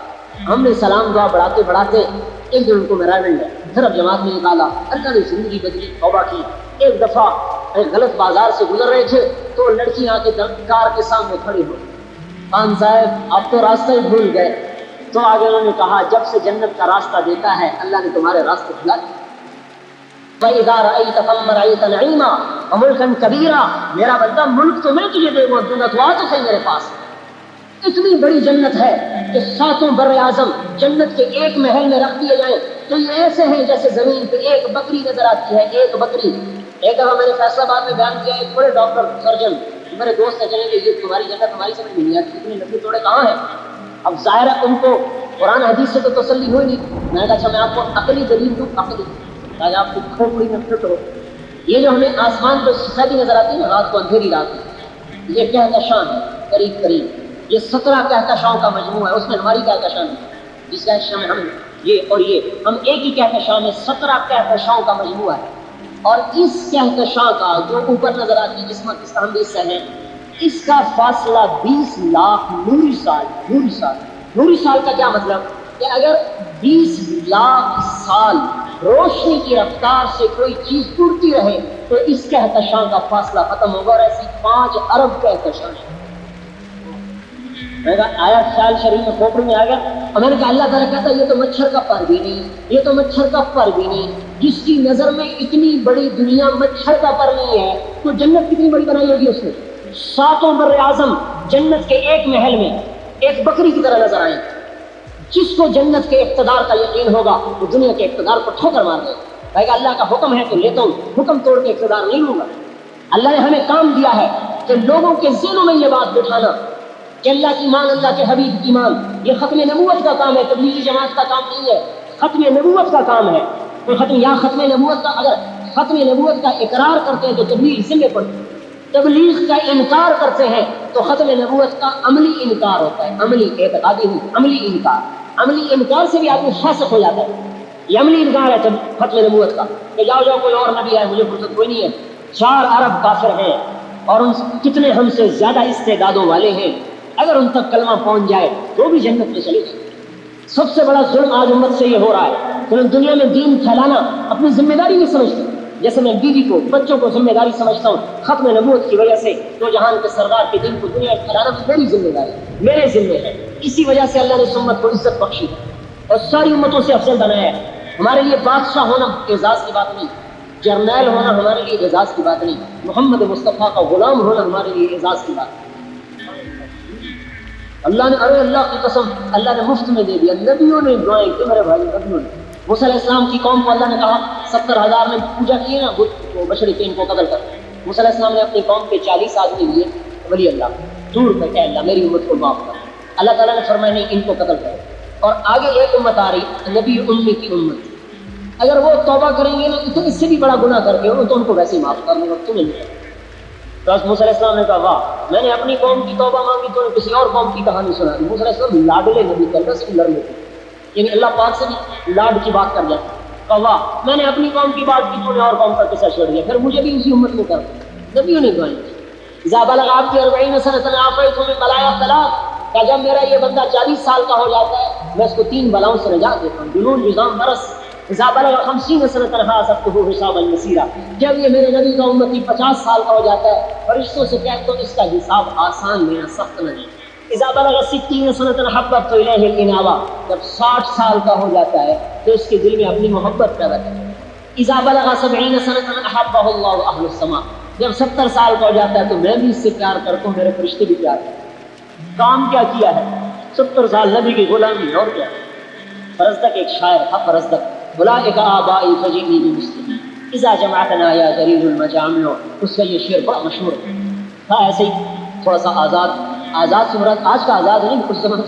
ہم نے سلام دعا بڑھاتے بڑھاتے ایک دن ان کو میرا مل گیا، پھر اب جماعت میں نکالا، اللہ نے زندگی بدلی، توبہ کی۔ ایک دفعہ ایک غلط بازار سے گزر رہے تھے تو لڑکی آ کے کار کے سامنے کھڑی ہو، خان صاحب آپ تو راستہ ہی بھول گئے۔ تو آگے انہوں نے کہا جب سے جنت کا راستہ دیکھا ہے اللہ نے تمہارے راستے کھلا دیے۔ فَإِذَا رَأَيْتَ ثَمَّ رَأَيْتَ نَعِيمًا وَمُلْكًا كَبِيرًا، میرا بندہ ملک تو میں تجھے دے دوں گا، تو آ تو صحیح میرے پاس۔ اتنی بڑی جنت ہے کہ 7 بر اعظم جنت کے ایک محل میں رکھ دیے جائیں تو یہ ایسے ہیں جیسے زمین پہ ایک بکری نظر آتی ہے، ایک بکری۔ ایک دفعہ میں نے فیصلہ آباد میں بیان کیا، ایک بڑے ڈاکٹر سرجن میرے دوست نے کہنے کہ یہ تمہاری جنت ہماری سمجھ نہیں آتی، اتنے لمبے چوڑے کہاں ہیں؟ اب ظاہر ہے ان کو قرآن حدیث سے تو تسلی ہوئی نہیں۔ میں نے کہا اچھا میں آپ کو عقلی دلیل دوں، عقلی تاکہ آپ کو کھوپڑی میں فٹ ہو۔ یہ جو ہمیں آسمان پہ سفیدی نظر آتی ہے نا، رات کو اندھیری رات میں، یہ کہکشان ہے قریب قریب، یہ 17 کہکشاؤں کا مجموعہ ہے، اس میں ہماری کہکشان ہے، جس کہکشاں میں ہم یہ اور یہ ہم ایک ہی کہکشاں میں 17 کہکشاؤں کا مجموعہ ہے۔ اور اس کہکشاں کا جو اوپر نظر آتی ہے جسم جس کا ہم حصہ ہیں، اس کا فاصلہ 20 لاکھ نوری سال۔ نوری سال کا کیا مطلب کہ اگر 20 لاکھ سال روشنی کی رفتار سے کوئی چیز ٹوٹتی رہے تو اس کہکشاں کا فاصلہ ختم ہوگا، اور ایسی 5 ارب کہکشاں ہیں۔ میں کہا آیا خیال شریف میں کھوپڑی میں آ گیا، اور میں نے کہا اللہ تعالیٰ کہتا ہے یہ تو مچھر کا پر بھی نہیں، یہ تو مچھر کا پر بھی نہیں، جس کی نظر میں اتنی بڑی دنیا مچھر کا پر نہیں ہے تو جنت کتنی بڑی بنائی ہوگی اس نے۔ 7 بر اعظم جنت کے ایک محل میں ایک بکری کی طرح نظر آئیں۔ جس کو جنت کے اقتدار کا یقین ہوگا وہ دنیا کے اقتدار کو ٹھوکر مار دے گا، کہے گا اللہ کا حکم ہے تو لیتا ہوں، حکم توڑ کے اقتدار نہیں لوں گا۔ اللہ نے ہمیں کام دیا ہے کہ لوگوں کے ذہنوں میں یہ بات بٹھانا کہ اللہ کی ایمان، اللہ کے حبیب کی ایمان، یہ ختم نبوت کا کام ہے، تبلیغی جماعت کا کام نہیں ہے، ختم نبوت کا کام ہے۔ کوئی ختم نبوت کا اگر ختم نبوت کا اقرار کرتے ہیں تو تبلیغ ذمہ پڑتی ہے، تبلیغ کا انکار کرتے ہیں تو ختم نبوت کا عملی انکار ہوتا ہے، عملی اعتقادی نہیں، عملی انکار۔ عملی انکار سے بھی آدمی فاسق ہو جاتا ہے، یہ عملی انکار ہے ختم نبوت کا کہ جاؤ کوئی اور نبی ہے، مجھے فرصت کوئی نہیں ہے۔ 4 ارب کافر ہیں اور ان کتنے ہم سے زیادہ استعدادوں والے ہیں، اگر ان تک کلمہ پہنچ جائے تو بھی جنت میں چلے گئے۔ سب سے بڑا ظلم آج امت سے یہ ہو رہا ہے کہ دنیا میں دین پھیلانا اپنی ذمہ داری نہیں سمجھتے، جیسے میں بیوی کو بچوں کو ذمہ داری سمجھتا ہوں، ختم نبوت کی وجہ سے تو جہان کے سردار کے دین کو دنیا میں پھیلانا بھی میری ذمہ داری، میرے ذمہ ہے۔ اسی وجہ سے اللہ نے اس امت کو عزت بخشی اور ساری امتوں سے افضل بنایا ہے۔ ہمارے لیے بادشاہ ہونا اعزاز کی بات نہیں، جرنیل ہونا ہمارے لیے اعزاز کی بات نہیں، محمد مصطفیٰ کا غلام ہونا ہمارے لیے اعزاز کی بات ہے۔ اللہ نے اللہ کی قسم اللہ نے مفت میں دے دیا، نبیوں نے دعائیں کی میرے بھائی، نبیوں نے۔ موسیٰ علیہ السلام کی قوم کو اللہ نے کہا 70,000 نے پوجا کی نا بت کو، مشرقین کو قتل کر۔ موسیٰ علیہ السلام نے اپنی قوم کے 40 آدمی لیے، ولی اللہ دور کر کے اللہ میری امت کو معاف کر۔ اللہ تعالیٰ نے فرمایا نہیں ان کو قتل کرو، اور آگے ایک امت آ رہی نبی امی کی امت، اگر وہ توبہ کریں گے نا تو اس سے بھی بڑا گناہ کر کے تو ان کو ویسے ہی معاف کر دوں گا، تمہیں نہیں۔ تو موسیٰ علیہ السلام نے کہا واہ، میں نے اپنی قوم کی توبہ مانگی تو کسی اور قوم کی کہانی سنا دی۔ موسیٰ علیہ السلام لاڈلے نبی کرنا سے بھی لڑ لیتے، یعنی اللہ پاک سے بھی لاڈ کی بات کر جاتا۔ کہا واہ، میں نے اپنی قوم کی بات کی تو نے اور قوم کا قصہ چھوڑ دیا، پھر مجھے بھی اسی امت میں کر دیا۔ نبیوں نے دعائیں کی، اذا بلغ آپ کی 40 سنۃ عافیت من بلایا طلاق، کہ جب میرا یہ بندہ 40 سال کا ہو جاتا ہے میں اس کو 3 بلاؤں سے نجات دیتا ہوں، جنون، جذام، برس۔ اذا بلغ 50 سنۃ حاسبته حسابا یسیرا، جب یہ میرے نبی کا امتی 50 سال کا ہو جاتا ہے فرشتوں سے کہتا ہوں اس کا حساب آسان دینا، سخت نہ دینا۔ اذا بلغ 60 سنۃ حببت الیہ الانابہ، جب 60 سال کا ہو جاتا ہے تو اس کے دل میں اپنی محبت پیدا کرتا ہے۔ اذا بلغ 70 سنۃ احبہ اللہ اہل السماء، جب 70 سال کا ہو جاتا ہے تو میں بھی اس سے پیار کرتا ہوں، میرے فرشتے بھی پیار کرتے ہیں۔ کام کیا کیا ہے؟ 70 سال نبی کی غلامی اور کیا. فرزدق ایک شاعر تھا، فرزدق، اولئک آبائی فجئنی بمسلمین اذا جمعتنا یا غریب المجامع. اس کا یہ شعر بڑا مشہور تھا. ایسے ہی تھوڑا سا آزاد سے مراد آج کا آزاد نہیں، کچھ زمان.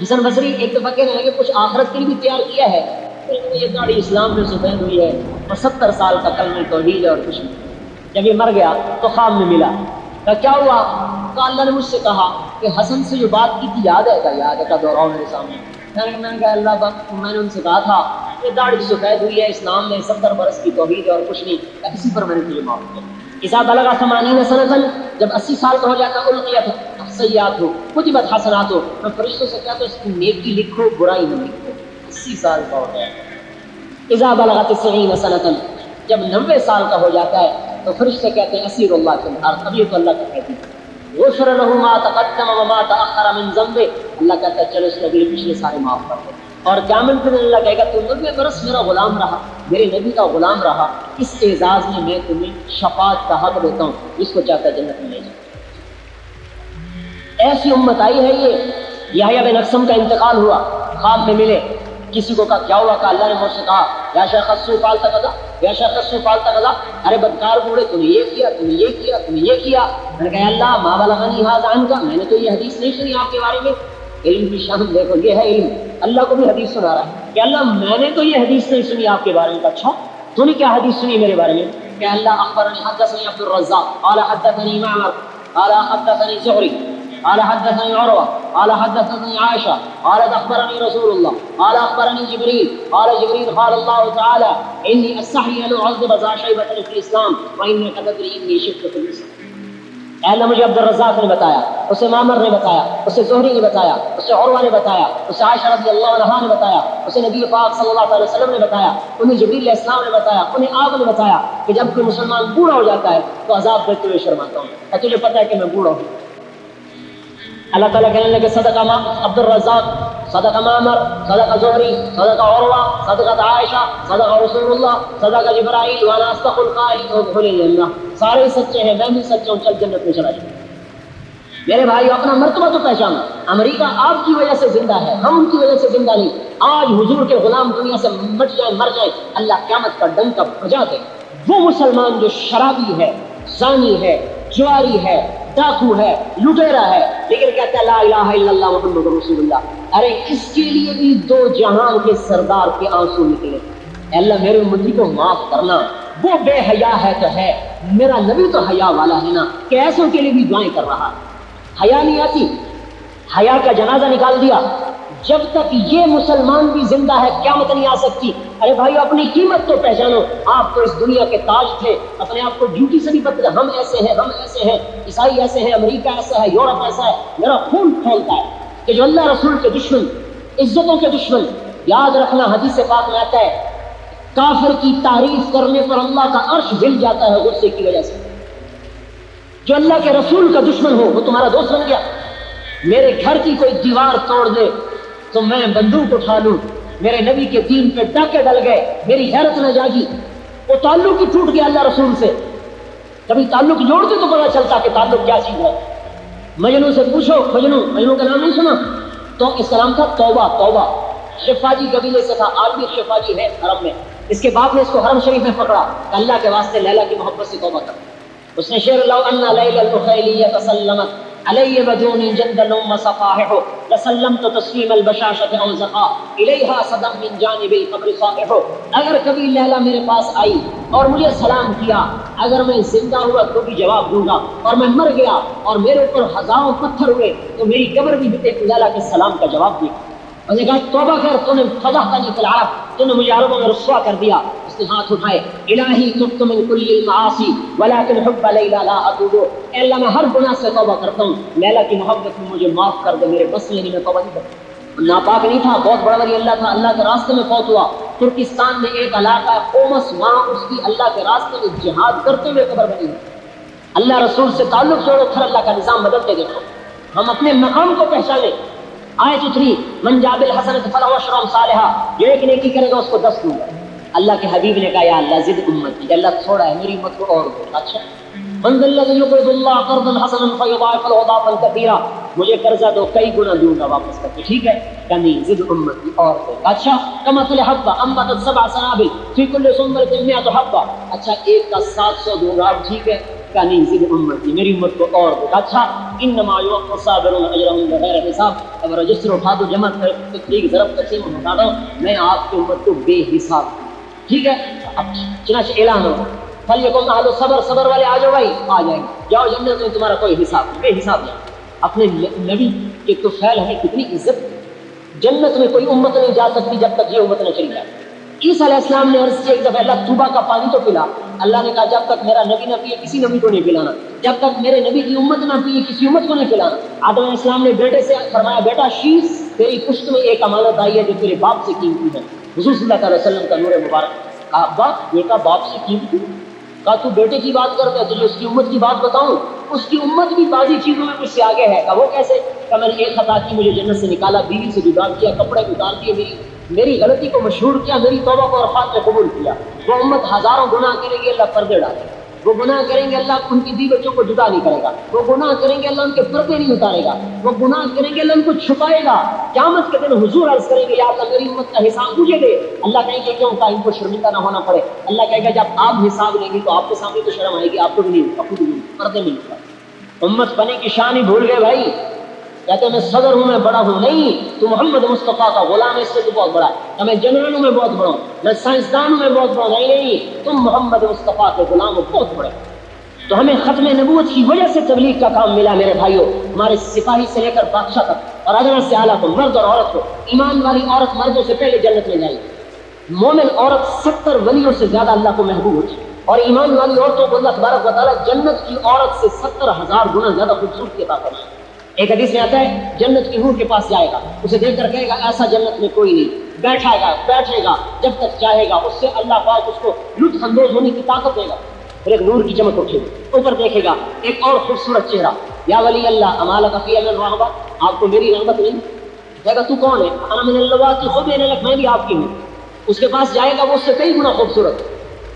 حسن بصری ایک دفعہ کہنے لگے کچھ آخرت کے لیے بھی تیار کیا ہے. یہ داڑھی اسلام میں سفید ہوئی ہے اور 70 سال کا کلمہ توحید ہے اور کچھ نہیں. جب یہ مر گیا تو خواب میں ملا. کہا کیا ہوا؟ کہ اللہ نے مجھ سے کہا کہ حسن سے جو بات کی تھی یاد ہے؟ کا یاد ہے. کا دوہراؤ میرے سامنے. میں نے کہا اللہ باپ، میں نے ان سے کہا تھا یہ داڑھی سفید ہوئی ہے اسلام میں 70 برس کی توحید ہے اور کچھ نہیں. اسی پر میں نے تجھے معاف کیا. اذا بلغ 80 سنة، جب 80 سال کا ہو جاتا القیت سیئات ہو کتبت حسنات ہو، میں فرشتوں سے کہتا ہوں اس کی نیکی لکھو برائی نہ لکھو. 80 سال کا ہو گیا. اذا بلغ 90 سنة، جب 90 سال کا ہو جاتا ہے تو فرشتے کہتے ہیں اسیر اللہ فی الارض. اب یہ تو اللہ کا کہتی ہے غفر له ما تقدم وما تأخر من ذنبه. اللہ کہتا ہے چلو اس نبی پچھلے سارے معاف کر دے. اور قیامت کے دن اللہ کہے گا تو 90 برس میرا غلام رہا، میرے نبی کا غلام رہا، اس اعزاز میں تمہیں شفاعت کا حق دیتا ہوں، اس کو چاہتا ہے جنت میں لے جائے. ایسی امت آئی ہے. یہ یحییٰ بن اقسم کا انتقال ہوا، خواب میں ملے. کسی کو کہا کیا ہوا؟ کہ اللہ نے مجھ سے کہا یا شیخ السوء فعلت کذا، یا شیخ السوء فعلت کذا. ارے بدکار بوڑھے تم نے یہ کیا، تم نے یہ کیا، تم نے یہ کیا. میں نے کہا اللہ ما بلغنی ھذا عنک، میں نے تو یہ حدیث نہیں سنی آپ کے بارے میں. علم کی شان دیکھو، یہ ہے علم. اللہ کو بھی حدیث سنا رہا ہے کہ اللہ میں نے تو یہ حدیث نہیں سنی آپ کے بارے میں. اچھا تو نے کیا حدیث سنی میرے بارے میں؟ کہ اللہ اخبرنی حدثنی عبد الرزاق قال حدثني معمر قال حدثني زهري قال حدثني عروة قال حدثني عائشة قالت أخبرني رسول الله قال أخبرني جبريل قال جبريل قال الله تعالى إني أستحي أن أعذب ذا شيبة في الإسلام وإنك تدري إني شبت في الإسلام. اللہ مجھے عبد الرزاق نے بتایا، اسے معمر نے بتایا، اسے زہری نے بتایا، اسے عروہ نے بتایا، اسے عائشہ رضی اللہ عنہا نے بتایا، اسے نبی پاک صلی اللہ علیہ وسلم نے بتایا، انہیں جبریل علیہ السلام نے بتایا، انہیں آپ نے بتایا کہ جب کوئی مسلمان بوڑھا ہو جاتا ہے تو عذاب دیتے ہوئے شرماتا ہوں. تجھے پتہ ہے کہ میں بوڑھا ہوں. اللہ تعالیٰ کہنے لگے صدق عبد الرزاق، صدق معمر، صدق زہری، صدق عروہ، صدقت عائشہ، صدق رسول اللہ، صدق جبرائیل وانا اصدق القائلین ادخل الجنہ. سارے سچے ہیں، میں بھی سچا ہوں، چل جنت میں چلا جائے. میرے بھائی اپنا مرتبہ تو پہچانا. امریکہ آپ کی وجہ سے زندہ ہے، ہم ان کی وجہ سے زندہ نہیں. آج حضور کے غلام دنیا سے مٹ جائیں مر جائیں، اللہ قیامت کا ڈنکا بجا دے. وہ مسلمان جو شرابی ہے، زانی ہے، جواری ہے، ڈاکو ہے، لٹیرا ہے، لیکن کہتا ہے لا الہ الا اللہ محمد رسول اللہ. ارے اس کے لیے بھی 2 جہان کے سردار کے آنسو نکلے. اے اللہ میرے امتی کو معاف کرنا. وہ بے حیا ہے تو ہے، میرا نبی تو حیا والا ہے نا، کہ ایسوں کے لیے بھی دعائیں کر رہا. حیا نہیں آتی، حیا کا جنازہ نکال دیا. جب تک یہ مسلمان بھی زندہ ہے قیامت نہیں آ سکتی. ارے بھائی اپنی قیمت تو پہچانو. آپ تو اس دنیا کے تاج تھے، اپنے آپ کو ڈیوٹی سے بھی پتہ ہے ہم ایسے ہیں، ہم ایسے ہیں، عیسائی ایسے ہیں، امریکہ ایسا ہے، یورپ ایسا ہے. میرا خون کھولتا ہے کہ جو اللہ رسول کے دشمن، عزتوں کے دشمن، یاد رکھنا حدیث پاک میں آتا ہے کافر کی تعریف کرنے پر اللہ کا عرش ہل جاتا ہے غصے کی وجہ سے. جو اللہ کے رسول کا دشمن ہو وہ تمہارا دوست بن گیا. میرے گھر کی کوئی دیوار توڑ دے تو میں بندوق اٹھا لوں. میرے نبی کے دین پہ ڈاکے ڈل گئے، میری غیرت نہ جاگی، وہ تعلق ہی ٹوٹ گیا اللہ رسول سے. کبھی تعلق جوڑتے تو پتا چلتا کہ تعلق کیا چیز ہے. مجنوں سے پوچھو، مجنوں کا نام نہیں سنا؟ تو اس کا نام تھا توبہ. شفاجی قبیلے سے تھا، آج بھی شفاجی ہے حرم میں. اس کے باپ نے اس کو حرم شریف میں پکڑا، اللہ کے واسطے لیلا کی محبت سے توبہ کر. اس نے شعر لو ان لیلا الخیلیہ تسلمت علی بدونی جندل وصفاحہ لسلمت تسلیم البشاشۃ او زقا الیہا صدم من جانب القبر صافح. اگر کبھی لیلا میرے پاس آئی اور مجھے سلام کیا، اگر میں زندہ ہوا تو بھی جواب دوں گا، اور میں مر گیا اور میرے اوپر ہزاروں پتھر ہوئے تو میری قبر بھی ایک لیلا کے سلام کا جواب دیا. اور نے کہا توبہ کر، تو نے فضحتنی فی العرب، تو نے مجھے عربوں میں رسوا کر دیا. اس نے ہاتھ اٹھائے، الہی تبت من کل المعاصی ولکن حب لیلا لا اتوب. اے اللہ میں ہر گناہ سے توبہ کرتا ہوں، لیلا کی محبت میں مجھے معاف کر دے. میرے بس میں نہیں، میں توبہ نہیں کرتا. ناپاک نہیں تھا، بہت بڑا ولی اللہ تھا، اللہ کے راستے میں فوت ہوا. ترکستان میں ایک علاقہ ہے قومس، وہاں اس کی اللہ کے راستے میں جہاد کرتے ہوئے قبر بنی ہے. اللہ رسول سے تعلق چھوڑو، پھر اللہ کا نظام بدلتے دیکھو. ہم اپنے مقام کو پہچانیں. آیت اتری من جاء بالحسنۃ فلہ عشر امثالھا، جو ایک نیکی کرے گا اس کو 10 دوں گا. اللہ کے حبیب نے کہا یا اللہ زد امتی، اللہ تھوڑا ہے میری امت کو اور دو. اچھا من ذا الذی یقرض اللہ قرضا حسنا فیضاعف له اضعافا کثیرا، مجھے قرضہ دو کئی گنا دوں گا واپس کر کے، ٹھیک ہے؟ کہ نہیں، زد امتی اور دے. اچھا کمثل حبہ انبتت سبع سنابل فی کل سنبلۃ مئۃ حبہ، اچھا ایک کا 700 دوں گا، ٹھیک ہے؟ کہ نہیں، زد امتی میری امت کو اور دے. اچھا انما یوفی الصابرون اجرهم بغیر حساب، اب رجسٹر اٹھا دو، جمع کر تفریق ضرب تقسیم ہٹا دو، میں آپ کی امت کو بے حساب، ٹھیک ہے؟ اب چنانچہ اعلان ہو فلیکن اہل صبر، صبر والے آ جاؤ بھائی، آ جائیں، جاؤ جنت میں، تمہارا کوئی حساب نہیں، بے حساب نہیں. اپنے نبی کے تو فعل ہمیں کتنی عزت. جنت میں کوئی امت نہیں جا سکتی جب تک یہ امت نہ چلی جائے. عیسیٰ علیہ السلام نے عرض کیا ایک دفعہ، اللہ توبہ کا پانی تو پلا. اللہ نے کہا جب تک میرا نبی نہ پیے کسی نبی کو نہیں پلانا، جب تک میرے نبی کی امت نہ پیے کسی امت کو نہیں پلانا. آدم علیہ السلام نے بیٹے سے فرمایا بیٹا شیش تیری پشت میں ایک امانت آئی ہے جو تیرے باپ سے قیمتی ہے. حضور صلی اللہ علیہ وسلم کا نور مبارک. کہا ابا یہ کہا باپ سے قیمتی؟ کہا تو بیٹے کی بات کرتا ہے، تجھے اس کی امت کی بات بتاؤں؟ اس کی امت بھی بعضی چیزوں میں مجھ سے آگے ہے. کہا وہ کیسے؟ کہ میں نے ایک خطا کی، مجھے جنت سے نکالا، بیوی سے جدا کیا، کپڑے اتار دیے، میری غلطی کو مشہور کیا، میری توبہ کو عرفات میں قبول کیا. وہ امت ہزاروں گناہ کرے گی، اللہ پردے ڈالے گا. وہ گناہ کریں گے، اللہ ان کی بیوی بچوں کو جدا نہیں کرے گا. وہ گناہ کریں گے، اللہ ان کے پردے نہیں اتارے گا. وہ گناہ کریں گے، اللہ ان کو چھپائے گا. قیامت کے دن حضور عرض کریں گے یا اللہ میری امت کا حساب مجھے دے. اللہ کہیں گے کیوں؟ ان کو شرمندہ نہ ہونا پڑے. اللہ کہے گا جب آپ حساب لیں گے تو آپ کے سامنے تو شرم آئے گی، آپ کو بھی نہیں، آپ کو بھی نہیں، پردے نہیں ہوگا. امت بنے کی شان ہی بھول گئے بھائی. کہتے ہیں میں صدر ہوں، میں بڑا ہوں. نہیں، تو محمد مصطفیٰ کا غلام ہے، اس سے تو بہت بڑا ہے. میں جنرل ہوں، میں بہت بڑا ہوں. میں سائنسدان ہوں، میں بہت بڑا ہوں. نہیں، تم محمد مصطفیٰ کے غلام ہو، بہت بڑے. تو ہمیں ختم نبوت کی وجہ سے تبلیغ کا کام ملا میرے بھائیوں. ہمارے سپاہی سے لے کر بادشاہ تک اور ادنا سے اعلیٰ کو، مرد اور عورت کو، ایمان والی عورت مردوں سے پہلے جنت میں جائے گی. مومن عورت 70 ولیوں سے زیادہ اللہ کو محبوب ہوتی ہے، اور ایمان والی عورتوں کو اللہ تبارک و تعالیٰ جنت کی عورت سے 70,000 گنا زیادہ خوبصورتی عطا فرمائے. ایک حدیث میں آتا ہے جنت کی حور کے پاس جائے گا، اسے دیکھ کر کہے گا ایسا جنت میں کوئی نہیں. بیٹھے گا جب تک چاہے گا، اس سے اللہ پاک اس کو لطف اندوز ہونے کی طاقت دے گا. پھر ایک نور کی چمک اٹھے گی، اوپر دیکھے گا ایک اور خوبصورت چہرہ. یا ولی اللہ اما لک فی من رغبہ، آپ کو میری رغبت نہیں؟ کہے گا تو کون ہے؟ انا من اللواتی خبین لک، میں بھی آپ کی ہوں. اس کے پاس جائے گا، وہ اس سے کئی گنا خوبصورت.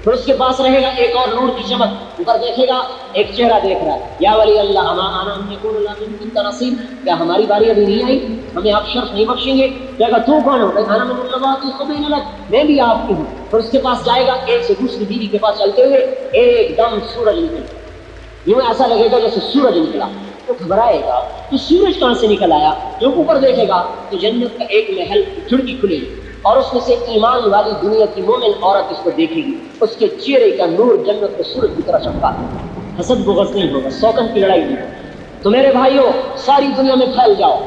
پھر اس کے پاس رہے گا ایک اور نور کی چمک، اوپر دیکھے گا ایک چہرہ دیکھ رہا ہے. یا ولی اللہ اما انا ان یکون لنا منک نصیب، کیا ہماری باری ابھی نہیں آئی؟ ہمیں آپ شرف نہیں بخشیں گے؟ کہے گا تو کون ہو؟ انا من اللواتی خبین لک، میں بھی آپ کی ہوں. پھر اس کے پاس جائے گا، ایک سے دوسری بیوی کے پاس چلتے ہوئے ایک دم سورج نکل، یوں ایسا لگے گا جیسے سورج نکلا. تو گھبرائے گا تو سورج کہاں سے نکل آیا؟ جو اوپر دیکھے گا تو جنت کا ایک محل کھڑکی کھلے گی، اور اس میں سے ایمان والی دنیا کی مومن عورت اس کو دیکھے گی. اس کے چہرے کا نور جنت کے سورج کی طرح چمکا. حسد بغض نہیں ہوگا، سوکن کی لڑائی نہیں ہوگی. تو میرے بھائیوں ساری دنیا میں پھیل جاؤ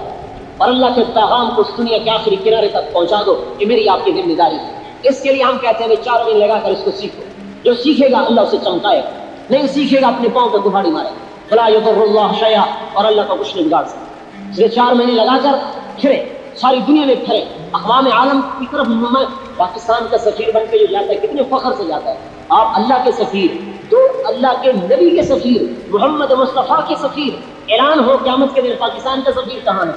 اور اللہ کے پیغام کو اس دنیا کے آخری کنارے تک پہنچا دو. یہ میری آپ کی ذمہ داری ہے. اس کے لیے ہم کہتے ہیں 4 دن لگا کر اس کو سیکھو. جو سیکھے گا اللہ اسے چمکائے گا، نہیں سیکھے گا اپنے پاؤں کو کہاڑی مارے گا. فلا یضر اللہ شیئا، اور اللہ کا کچھ نہیں بگاڑ سکتا. اس لیے 4 مہینے لگا کر پھرے، ساری دنیا میں پھرے، اقوام عالم کی طرف نمائیں. پاکستان کا سفیر بن کے جو جاتا ہے کتنے فخر سے جاتا ہے. آپ اللہ کے سفیر، تو اللہ کے نبی کے سفیر، محمد مصطفیٰ کے سفیر. اعلان ہو قیامت کے دن پاکستان کا سفیر کہاں ہے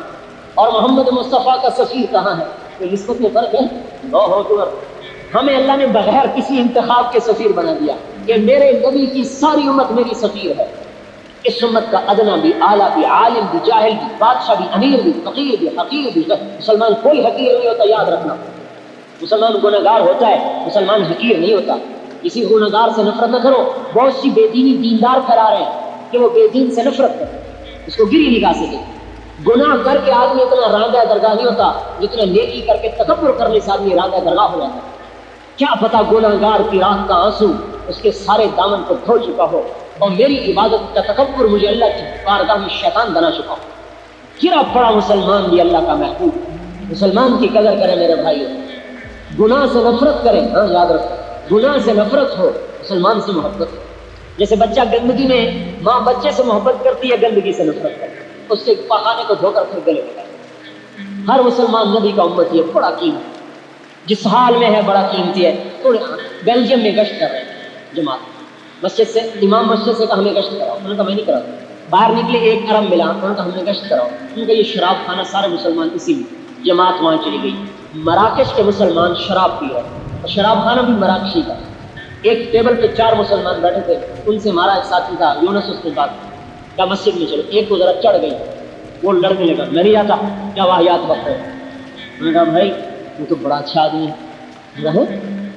اور محمد مصطفیٰ کا سفیر کہاں ہے؟ تو نسبت میں فرق ہے. اللہ اکبر. ہمیں اللہ نے بغیر کسی انتخاب کے سفیر بنا دیا کہ میرے نبی کی ساری امت میری سفیر ہے. اس امت کا ادنا بھی، اعلیٰ بھی، عالم بھی، جاہل بھی، بادشاہ بھی، امیر بھی، فقیر بھی، حقیر بھی. مسلمان کوئی حقیر نہیں ہوتا، یاد رکھنا. مسلمان گنہگار ہوتا ہے، مسلمان حقیر نہیں ہوتا. کسی گنہگار سے نفرت نہ کرو. بہت سی بے دینی دیندار پھیلا رہے ہیں کہ وہ بے دین سے نفرت کرے، اس کو گری نگاہ سے دیکھ. گناہ کر کے آدمی اتنا راندہ درگاہ نہیں ہوتا جتنا نیکی کر کے تکبر کرنے سے آدمی راندہ درگاہ ہو جاتا ہے. کیا پتا گنہگار کی رات کا آنسو اس کے سارے دامن کو دھو چکا ہو اور میری عبادت کا تکبر مجھے اللہ کی بارگاہ میں شیطان بنا چکا ہو. گرا پڑا مسلمان بھی اللہ کا محبوب. مسلمان کی قدر کرے میرے بھائیو. گناہ سے نفرت کرے. ہاں یاد رکھو، گناہ سے نفرت ہو، مسلمان سے محبت ہو. جیسے بچہ گندگی میں ماں بچے سے محبت کرتی ہے، گندگی سے نفرت کرتی ہے، اس سے پخانے کو دھو کر پھر گلے لگا. ہر مسلمان نبی کا امتی ہے، بڑا قیمتی، جس حال میں ہے بڑا قیمتی ہے. تھوڑے بیلجیم میں گشت کر رہے ہیں جماعت، مسجد سے امام مسجد سے کہا ہمیں گشت کراؤ. انہوں نے کہا میں نہیں کراتا. باہر نکلے 1 ارب ملا، انہوں نے کہا ہم نے گشت کراؤ. انہوں نے کہا یہ شراب خانہ سارے مسلمان اسی میں. جماعت وہاں چلی گئی. مراکش کے مسلمان شراب پی رہے اور شراب خانہ بھی مراکشی کا. ایک ٹیبل پہ 4 مسلمان بیٹھے تھے، ان سے ہمارا ایک ساتھی تھا یونس، اس کے بعد کہا مسجد میں چلو. ایک کو ذرا چڑھ گئی وہ لڑنے لگا، میں نہیں جاتا، کیا واحیات بک رہے ہیں۔ میں نے کہا بھائی وہ تو بڑا اچھا آدمی ہے،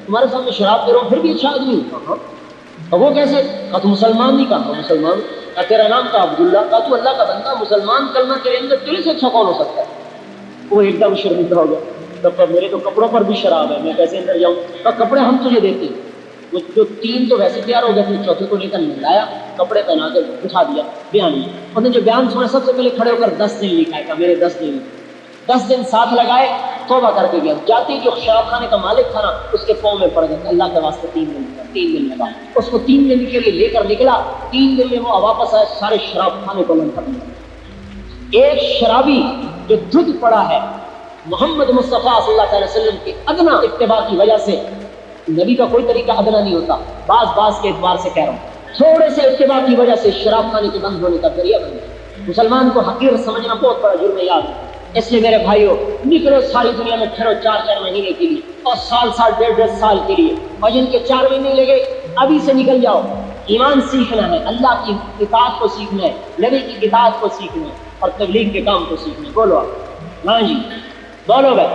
تمہارے سامنے شراب دے رہا ہوں پھر بھی اچھا آدمی ہوں، اور وہ کیسے؟ کہا تو مسلمان نہیں، کہا مسلمان، کہا تیرا نام کہا عبداللہ، کہا تو اللہ کا بندہ مسلمان کلمہ تیرے اندر تیرے سے اچھا کون ہو سکتا ہے؟ وہ ایک دم شرمندہ ہو گیا، تو میرے تو کپڑوں پر بھی شراب ہے، میں کیسے اندر جاؤں؟ کہا کپڑے ہم تجھے دیتے ہیں۔ وہ جو تین تو ویسے تیار ہو گئے تھے، چوتھے کو لے کر لایا، کپڑے پہنا کے بٹھا دیا بیان میں۔ انہوں نے جو بیان سنا سب سے پہلے کھڑے ہو کر 10 دن لکھا ہے، کہا میرے 10 دن، 10 دن ساتھ لگائے، توبہ کر کے گیا۔ جاتے جو شراب خانے کا مالک تھا نا، اس کے پاؤں میں پڑ گیا، اللہ کے واسطے 3 دن لگا۔ اس کو 3 دن کے لیے لے کر نکلا، 3 دن میں وہ واپس آئے، سارے شراب خانے کو لنٹا دیا۔ ایک شرابی جو دھد پڑا ہے محمد مصطفیٰ صلی اللہ علیہ وسلم کی ادنا اتباع کی وجہ سے، نبی کا کوئی طریقہ ادنا نہیں ہوتا، بعض کے اعتبار سے کہہ رہا ہوں، تھوڑے سے اتباع کی وجہ سے شراب خانے کے بند ہونے کا ذریعہ بن گیا۔ مسلمان کو حقیر سمجھنا بہت بڑا جرم ہے یاد، اس لیے میرے بھائیو نکلو ساری دنیا میں پھرو 4 مہینے کے لیے، اور سال 1.5 سال کے لیے، اور جن کے 4 مہینے لگے ابھی سے نکل جاؤ۔ ایمان سیکھنا ہے، اللہ کی اطاعت کو سیکھنا ہے، نبی کی اطاعت کو سیکھنا ہے، اور تبلیغ کے کام کو سیکھنا ہے۔ بولو آپ، ہاں جی بولو بھائی۔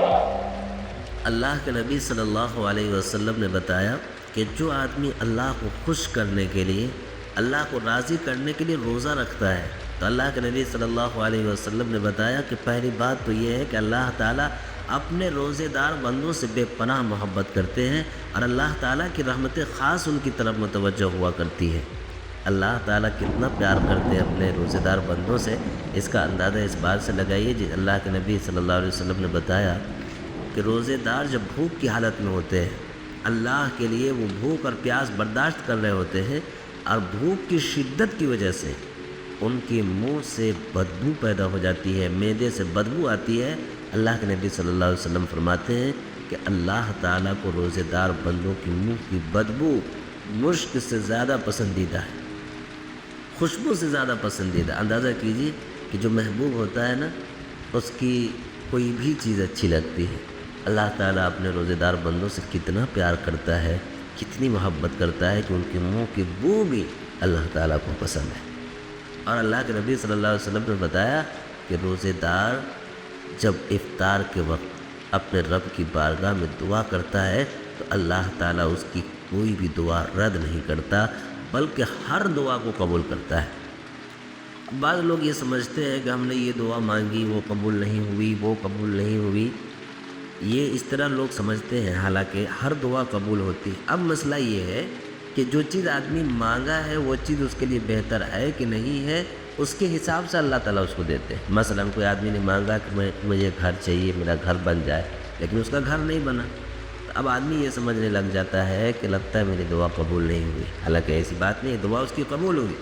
اللہ کے نبی صلی اللہ علیہ وسلم نے بتایا کہ جو آدمی اللہ کو خوش کرنے کے لیے، اللہ کو راضی کرنے کے لیے روزہ رکھتا ہے، تو اللہ کے نبی صلی اللہ علیہ وسلم نے بتایا کہ پہلی بات تو یہ ہے کہ اللہ تعالیٰ اپنے روزے دار بندوں سے بے پناہ محبت کرتے ہیں، اور اللہ تعالیٰ کی رحمت خاص ان کی طرف متوجہ ہوا کرتی ہے۔ اللہ تعالیٰ کتنا پیار کرتے ہیں اپنے روزے دار بندوں سے، اس کا اندازہ اس بات سے لگائیے جس اللہ کے نبی صلی اللہ علیہ وسلم نے بتایا کہ روزے دار جب بھوک کی حالت میں ہوتے ہیں، اللہ کے لیے وہ بھوک اور پیاس برداشت کر رہے ہوتے ہیں، اور بھوک کی شدت کی وجہ سے ان کے منہ سے بدبو پیدا ہو جاتی ہے، معدے سے بدبو آتی ہے۔ اللہ کے نبی صلی اللہ علیہ وسلم فرماتے ہیں کہ اللہ تعالیٰ کو روزے دار بندوں کی منہ کی بدبو مشک سے زیادہ پسندیدہ ہے، خوشبو سے زیادہ پسندیدہ۔ اندازہ کیجیے کہ جو محبوب ہوتا ہے نا، اس کی کوئی بھی چیز اچھی لگتی ہے۔ اللہ تعالیٰ اپنے روزے دار بندوں سے کتنا پیار کرتا ہے، کتنی محبت کرتا ہے کہ ان کے منہ کی بو بھی اللہ تعالیٰ کو پسند ہے۔ اور اللہ کے نبی صلی اللہ علیہ وسلم نے بتایا کہ روزے دار جب افطار کے وقت اپنے رب کی بارگاہ میں دعا کرتا ہے تو اللہ تعالیٰ اس کی کوئی بھی دعا رد نہیں کرتا، بلکہ ہر دعا کو قبول کرتا ہے۔ بعض لوگ یہ سمجھتے ہیں کہ ہم نے یہ دعا مانگی، وہ قبول نہیں ہوئی، وہ قبول نہیں ہوئی، یہ اس طرح لوگ سمجھتے ہیں، حالانکہ ہر دعا قبول ہوتی ہے۔ اب مسئلہ یہ ہے کہ جو چیز آدمی مانگا ہے وہ چیز اس کے لیے بہتر ہے کہ نہیں ہے، اس کے حساب سے اللہ تعالیٰ اس کو دیتے ہیں۔ مثلا کوئی آدمی نے مانگا کہ مجھے گھر چاہیے، میرا گھر بن جائے، لیکن اس کا گھر نہیں بنا، تو اب آدمی یہ سمجھنے لگ جاتا ہے کہ لگتا ہے میری دعا قبول نہیں ہوئی، حالانکہ ایسی بات نہیں ہے، دعا اس کی قبول ہوئی۔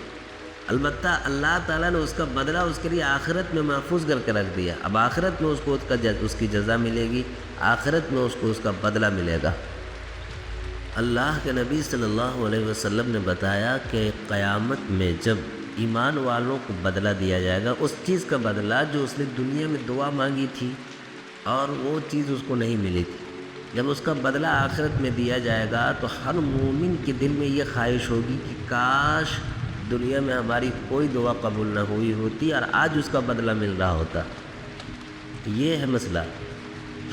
البتہ اللہ تعالیٰ نے اس کا بدلہ اس کے لیے آخرت میں محفوظ کر کے رکھ دیا۔ اب آخرت میں اس کو اس کی جزا ملے گی، آخرت میں اس کو اس کا بدلہ ملے گا۔ اللہ کے نبی صلی اللہ علیہ وسلم نے بتایا کہ قیامت میں جب ایمان والوں کو بدلہ دیا جائے گا، اس چیز کا بدلہ جو اس نے دنیا میں دعا مانگی تھی اور وہ چیز اس کو نہیں ملی تھی، جب اس کا بدلہ آخرت میں دیا جائے گا تو ہر مومن کے دل میں یہ خواہش ہوگی کہ کاش دنیا میں ہماری کوئی دعا قبول نہ ہوئی ہوتی اور آج اس کا بدلہ مل رہا ہوتا۔ یہ ہے مسئلہ،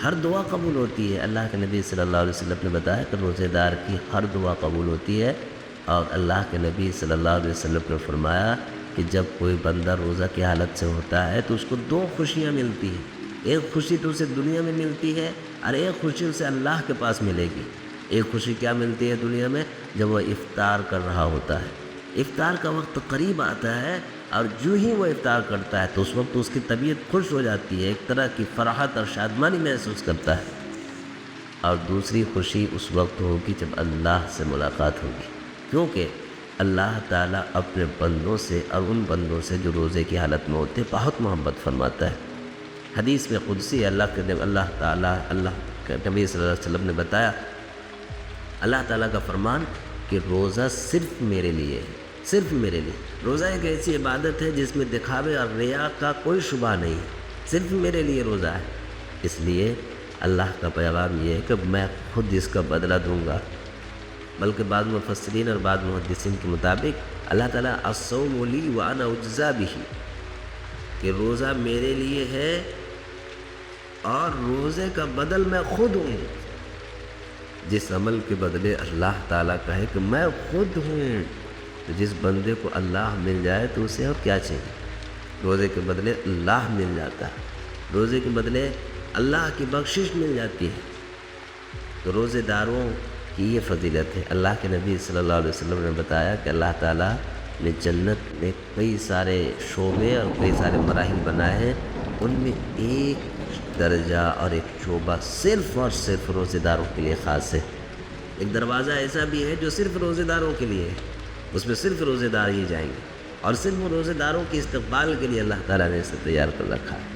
ہر دعا قبول ہوتی ہے۔ اللہ کے نبی صلی اللہ علیہ وسلم نے بتایا کہ روزے دار کی ہر دعا قبول ہوتی ہے، اور اللہ کے نبی صلی اللہ علیہ وسلم نے فرمایا کہ جب کوئی بندہ روزہ کی حالت سے ہوتا ہے تو اس کو 2 خوشیاں ملتی ہیں، ایک خوشی تو اسے دنیا میں ملتی ہے اور ایک خوشی اسے اللہ کے پاس ملے گی۔ ایک خوشی کیا ملتی ہے دنیا میں؟ جب وہ افطار کر رہا ہوتا ہے، افطار کا وقت قریب آتا ہے اور جو ہی وہ افطار کرتا ہے تو اس وقت اس کی طبیعت خوش ہو جاتی ہے، ایک طرح کی فرحت اور شادمانی محسوس کرتا ہے۔ اور دوسری خوشی اس وقت ہوگی جب اللہ سے ملاقات ہوگی، کیونکہ اللہ تعالیٰ اپنے بندوں سے اور ان بندوں سے جو روزے کی حالت میں ہوتے بہت محبت فرماتا ہے۔ حدیث میں قدسی اللہ کے نبی صلی اللہ علیہ وسلم نے بتایا، اللہ تعالیٰ کا فرمان کہ روزہ صرف میرے لیے ہے، صرف میرے لیے۔ روزہ ایک ایسی عبادت ہے جس میں دکھاوے اور ریا کا کوئی شبہ نہیں ہے، صرف میرے لیے روزہ ہے۔ اس لیے اللہ کا پیغام یہ ہے کہ میں خود اس کا بدلہ دوں گا، بلکہ بعض مفسرین اور بعض محدثین کے مطابق اللہ تعالیٰ الصوم لی وانا اجزا بہ، کہ روزہ میرے لیے ہے اور روزے کا بدل میں خود ہوں. جس عمل کے بدلے اللہ تعالیٰ کہے کہ میں خود ہوں، تو جس بندے کو اللہ مل جائے تو اسے اور کیا چاہیے. روزے کے بدلے اللہ مل جاتا ہے، روزے کے بدلے اللہ کی بخشش مل جاتی ہے. تو روزے داروں کی یہ فضیلت ہے. اللہ کے نبی صلی اللہ علیہ وسلم نے بتایا کہ اللہ تعالیٰ نے جنت میں کئی سارے شعبے اور کئی سارے مراحل بنائے ہیں، ان میں ایک درجہ اور ایک شعبہ صرف اور صرف روزے داروں کے لیے خاص ہے. ایک دروازہ ایسا بھی ہے جو صرف روزے داروں کے لیے ہے، اس میں صرف روزے دار ہی جائیں گے، اور صرف روزے داروں کے استقبال کے لیے اللہ تعالیٰ نے اسے تیار کر رکھا ہے.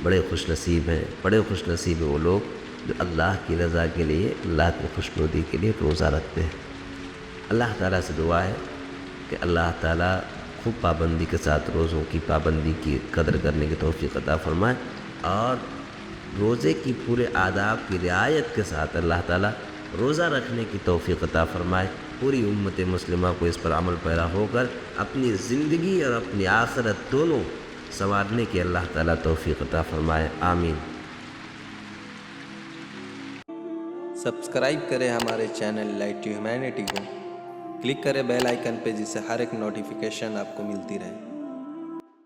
بڑے خوش نصیب ہیں، بڑے خوش نصیب ہیں وہ لوگ جو اللہ کی رضا کے لیے، اللہ کی خوشنودی کے لیے روزہ رکھتے ہیں. اللہ تعالیٰ سے دعا ہے کہ اللہ تعالیٰ خوب پابندی کے ساتھ روزوں کی پابندی کی قدر کرنے کی توفیق عطا فرمائے، اور روزے کی پورے آداب کی رعایت کے ساتھ اللہ تعالیٰ روزہ رکھنے کی توفیق عطا فرمائے. پوری امت مسلمہ کو اس پر عمل پیرا ہو کر اپنی زندگی اور اپنی آخرت دونوں سنوارنے کی اللہ تعالیٰ توفیق عطا فرمائے. آمین. سبسکرائب کریں ہمارے چینل لائٹ ٹو ہیومینٹی کو، کلک کریں بیل آئیکن پہ جس سے ہر ایک نوٹیفیکیشن آپ کو ملتی رہے.